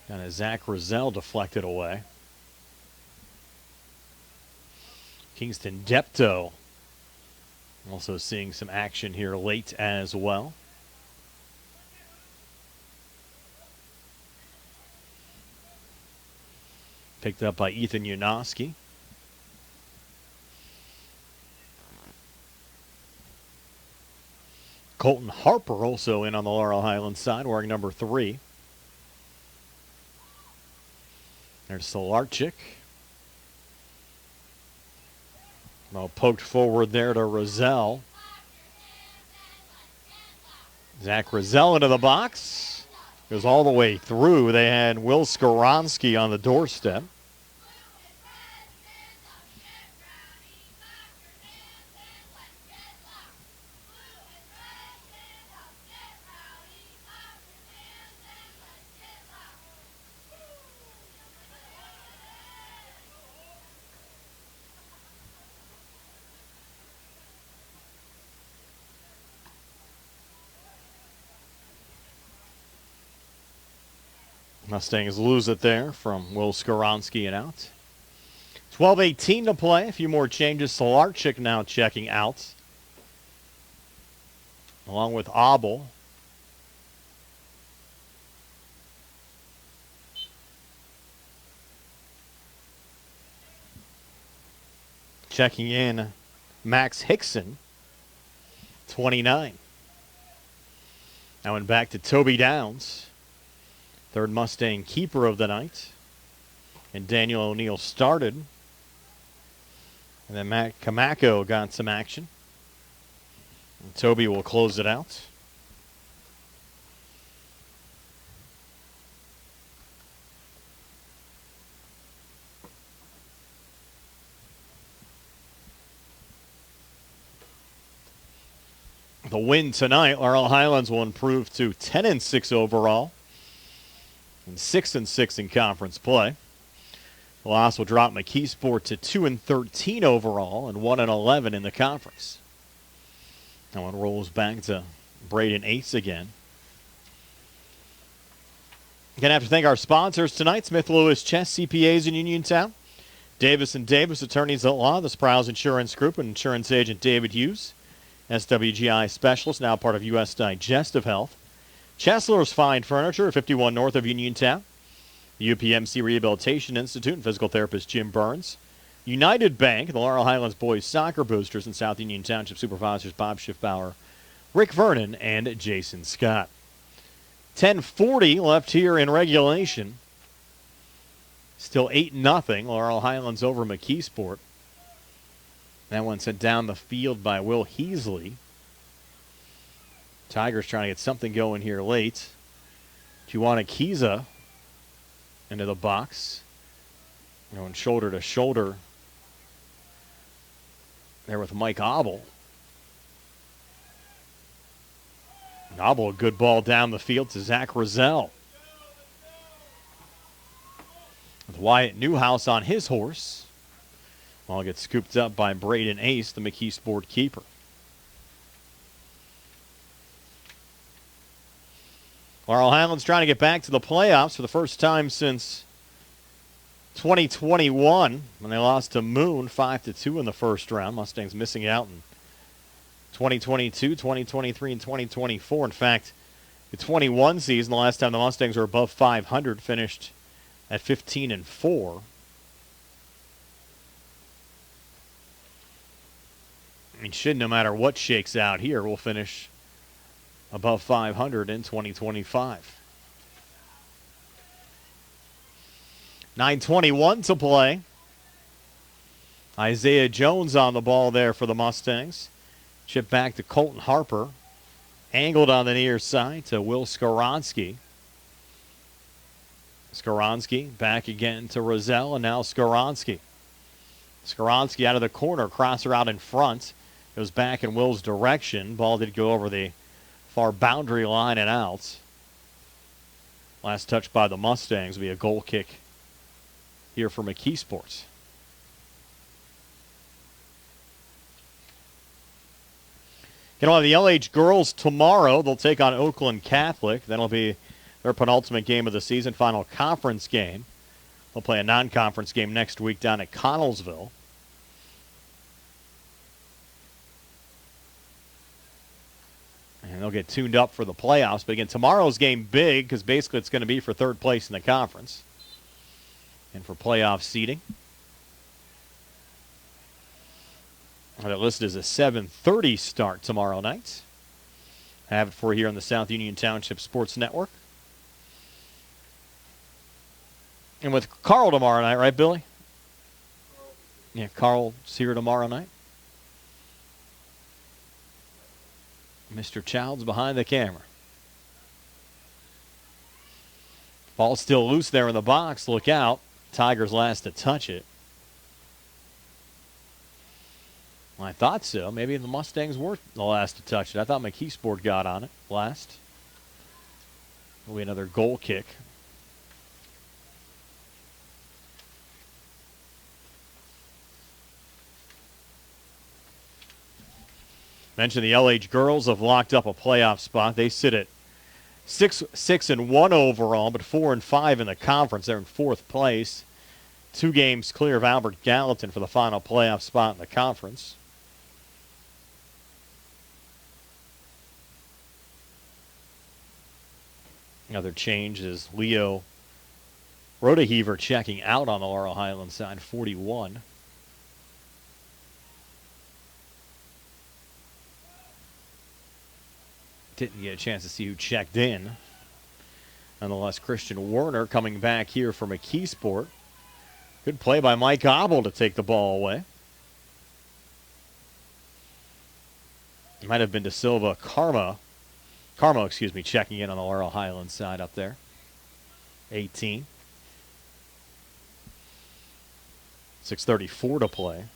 Kind of Zach Rozelle deflected away. Kingston Depto also seeing some action here late as well. Picked up by Ethan Yunoski. Colton Harper also in on the Laurel Highlands side, wearing number 3. There's Solarchik. Well, poked forward there to Rozelle. Zach Rozelle into the box. Goes all the way through. They had Will Skoronsky on the doorstep. Mustangs lose it there from Will Skoronsky and out. 12:18 to play. A few more changes. Solarchik now checking out, along with Abel. Checking in, Max Hickson, 29. Now went back to Toby Downs, third Mustang keeper of the night. And Daniel O'Neill started. And then Matt Kamako got some action. And Toby will close it out. The win tonight, Laurel Highlands will improve to 10-6 overall and 6-6 in conference play. The loss will drop McKeesport to 2-13 overall and 1-11 in the conference. Now it rolls back to Braden Ace again. Going to have to thank our sponsors tonight, Smith Lewis Chess CPAs in Uniontown, Davis & Davis Attorneys at Law, the Sprouse Insurance Group, and insurance agent David Hughes. SWGI Specialist, now part of U.S. Digestive Health. Chesler's Fine Furniture, 51 north of Uniontown. The UPMC Rehabilitation Institute and physical therapist Jim Burns. United Bank, the Laurel Highlands Boys Soccer Boosters, and South Union Township Supervisors Bob Schiffbauer, Rick Vernon, and Jason Scott. 10:40 left here in regulation. Still 8-0, Laurel Highlands over McKeesport. That one sent down the field by Will Heasley. Tigers trying to get something going here late. Juana Kiza into the box. Going shoulder to shoulder there with Mike Obel. Obel, a good ball down the field to Zach Rozelle. With Wyatt Newhouse on his horse. Ball gets scooped up by Braden Ace, the McKeesport keeper. Laurel Highlands trying to get back to the playoffs for the first time since 2021 when they lost to Moon 5-2 in the first round. Mustangs missing out in 2022, 2023, and 2024. In fact, the 21 season, the last time the Mustangs were above 500, finished at 15-4. I mean, should, no matter what shakes out here, we'll finish above 500 in 2025. 9:21 to play. Isaiah Jones on the ball there for the Mustangs. Chip back to Colton Harper. Angled on the near side to Will Skoronsky. Skoronsky back again to Rozelle, and now Skoronsky. Skoronsky out of the corner, crosser out in front. Goes back in Will's direction. Ball did go over the far boundary line and out. Last touch by the Mustangs will be a goal kick here for McKeesport. Going to have the LH girls tomorrow. They'll take on Oakland Catholic. That'll be their penultimate game of the season, final conference game. They'll play a non-conference game next week down at Connellsville. And they'll get tuned up for the playoffs. But again, tomorrow's game big because basically it's going to be for third place in the conference and for playoff seeding. They're listed as a 7:30 start tomorrow night. I have it for you here on the South Union Township Sports Network. And with Carl tomorrow night, right, Billy? Yeah, Carl's here tomorrow night. Mr. Childs behind the camera. Ball still loose there in the box. Look out. Tigers last to touch it. Well, I thought so. Maybe the Mustangs were the last to touch it. I thought McKeesport got on it last. Will be another goal kick. Mentioned the LH girls have locked up a playoff spot. They sit at 6-1 overall, but 4-5 in the conference. They're in fourth place. 2 games clear of Albert Gallatin for the final playoff spot in the conference. Another change is Leo Rodeheaver checking out on the Laurel Highlands side, 41. Didn't get a chance to see who checked in. Nonetheless, Christian Werner coming back here for McKeesport. Good play by Mike Obel to take the ball away. It might have been De Silva Carmo, checking in on the Laurel Highlands side up there. 18. 6:34 to play.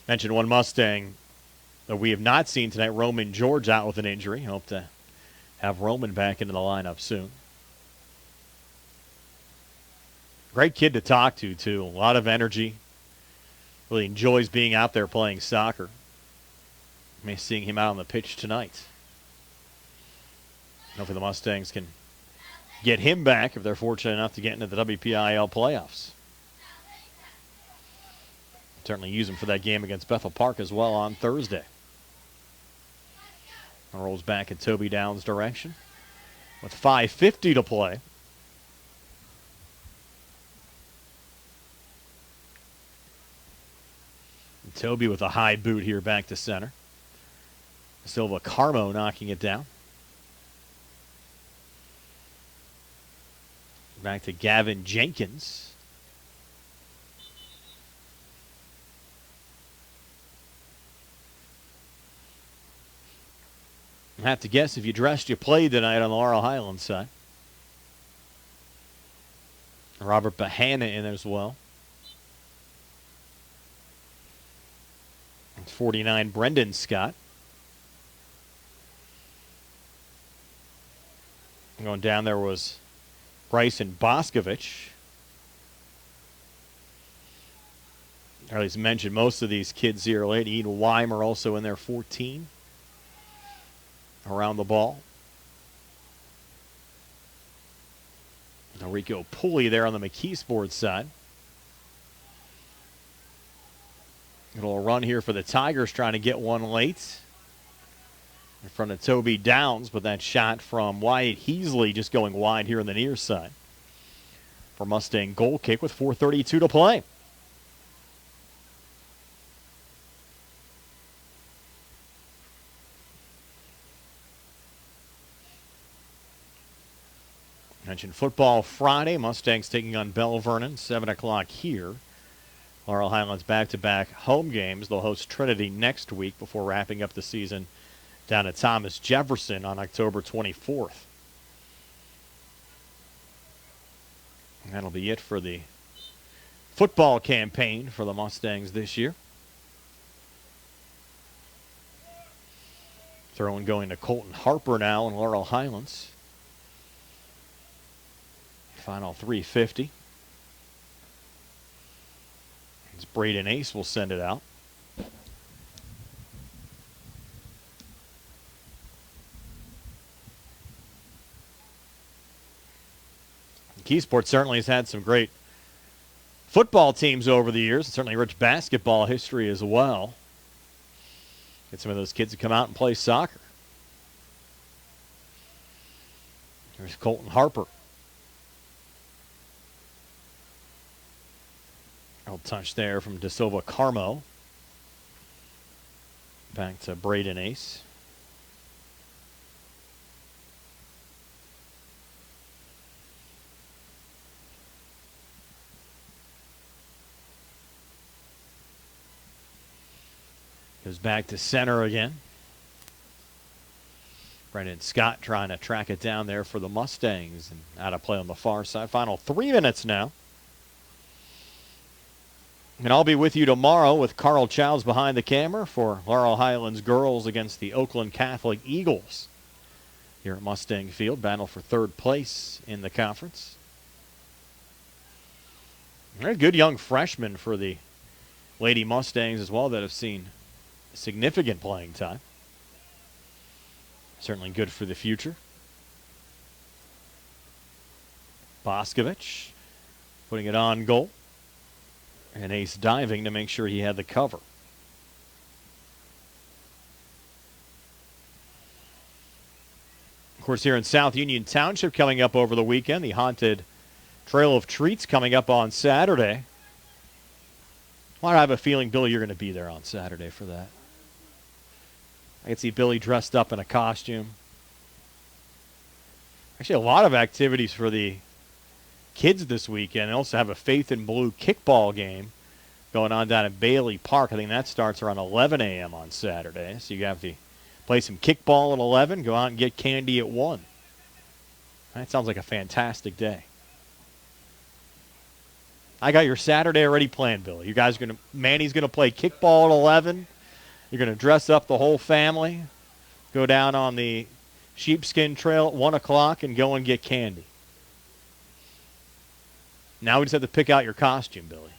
Mentioned one Mustang that we have not seen tonight, Roman George, out with an injury. Hope to have Roman back into the lineup soon. Great kid to talk to, too. A lot of energy. Really enjoys being out there playing soccer. May seeing him out on the pitch tonight. Hopefully the Mustangs can get him back if they're fortunate enough to get into the WPIAL playoffs. Certainly use him for that game against Bethel Park as well on Thursday. Rolls back in Toby Downs' direction with 5:50 to play. And Toby with a high boot here back to center. Silva Carmo knocking it down. Back to Gavin Jenkins. I have to guess if you dressed, you played tonight on the Laurel Highlands side. Robert Bahana in as well. It's 49, Brendan Scott. Going down there was Bryson Boscovich. Or at least mentioned most of these kids here late. Eden Weimer also in there, 14. Around the ball. Rico Pulley there on the McKeesport side. A little run here for the Tigers, trying to get one late in front of Toby Downs, but that shot from Wyatt Heasley just going wide here on the near side for Mustang goal kick with 4:32 to play. Mentioned football Friday. Mustangs taking on Bell Vernon, 7 o'clock here. Laurel Highlands back-to-back home games. They'll host Trinity next week before wrapping up the season down at Thomas Jefferson on October 24th. And that'll be it for the football campaign for the Mustangs this year. Throwing going to Colton Harper now in Laurel Highlands. Final 3:50. As Braden Ace will send it out. McKeesport certainly has had some great football teams over the years, and certainly rich basketball history as well. Get some of those kids to come out and play soccer. There's Colton Harper. Touch there from De Silva Carmo. Back to Braden Ace. Goes back to center again. Brendan Scott trying to track it down there for the Mustangs and out of play on the far side. Final 3 minutes now. And I'll be with you tomorrow with Carl Childs behind the camera for Laurel Highlands girls against the Oakland Catholic Eagles here at Mustang Field. Battle for 3rd place in the conference. They're a good young freshman for the Lady Mustangs as well that have seen significant playing time. Certainly good for the future. Boscovich putting it on goal. And Ace diving to make sure he had the cover. Of course, here in South Union Township coming up over the weekend, the Haunted Trail of Treats coming up on Saturday. Why do I have a feeling, Billy, you're going to be there on Saturday for that? I can see Billy dressed up in a costume. Actually, a lot of activities for the kids this weekend. They also have a Faith in Blue kickball game going on down at Bailey Park. I think that starts around 11 a.m. on Saturday. So you have to play some kickball at 11, go out and get candy at 1. That sounds like a fantastic day. I got your Saturday already planned, Billy. You guys Manny's going to play kickball at 11. You're going to dress up the whole family, go down on the Sheepskin Trail at 1 o'clock and go and get candy. Now we just have to pick out your costume, Billy.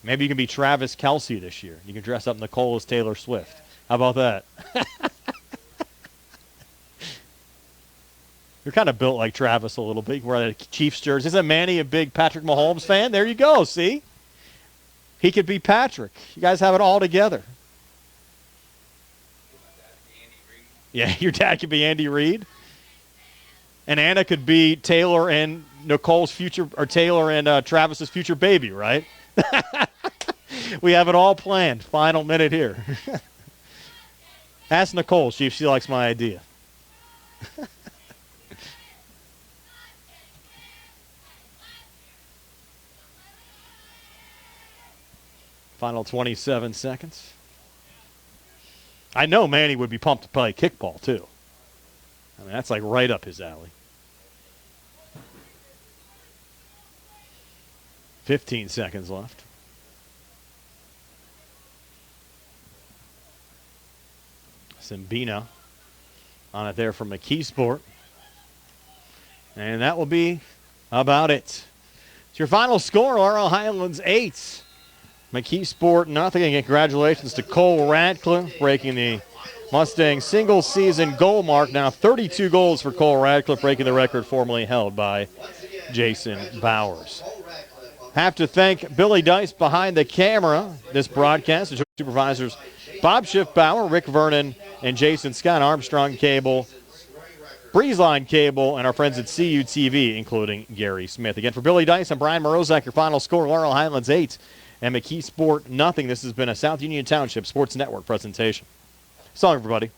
Maybe you can be Travis Kelce this year. You can dress up Nicole as Taylor Swift. How about that? You're kind of built like Travis a little bit. You can wear that Chiefs jersey. Isn't Manny a big Patrick Mahomes fan? There you go, see? He could be Patrick. You guys have it all together. Yeah, your dad could be Andy Reid. And Anna could be Taylor and Nicole's future, or Taylor and Travis's future baby, right? We have it all planned. Final minute here. Ask Nicole, see if she likes my idea. Final 27 seconds. I know Manny would be pumped to play kickball, too. I mean, that's like right up his alley. 15 seconds left. Simbina on it there from McKeesport. And that will be about it. It's your final score, Laurel Highlands 8. McKeesport nothing. And congratulations to Cole Radcliffe breaking the Mustang single-season goal mark. Now 32 goals for Cole Radcliffe, breaking the record formerly held by Jason Bowers. Have to thank Billy Dice behind the camera. This broadcast, the supervisors Bob Schiffbauer, Rick Vernon, and Jason Scott, Armstrong Cable, Breezeline Cable, and our friends at CUTV, including Gary Smith. Again, for Billy Dice, I'm Brian Morozak. Your final score, Laurel Highlands 8 and McKeesport nothing. This has been a South Union Township Sports Network presentation. So long, everybody.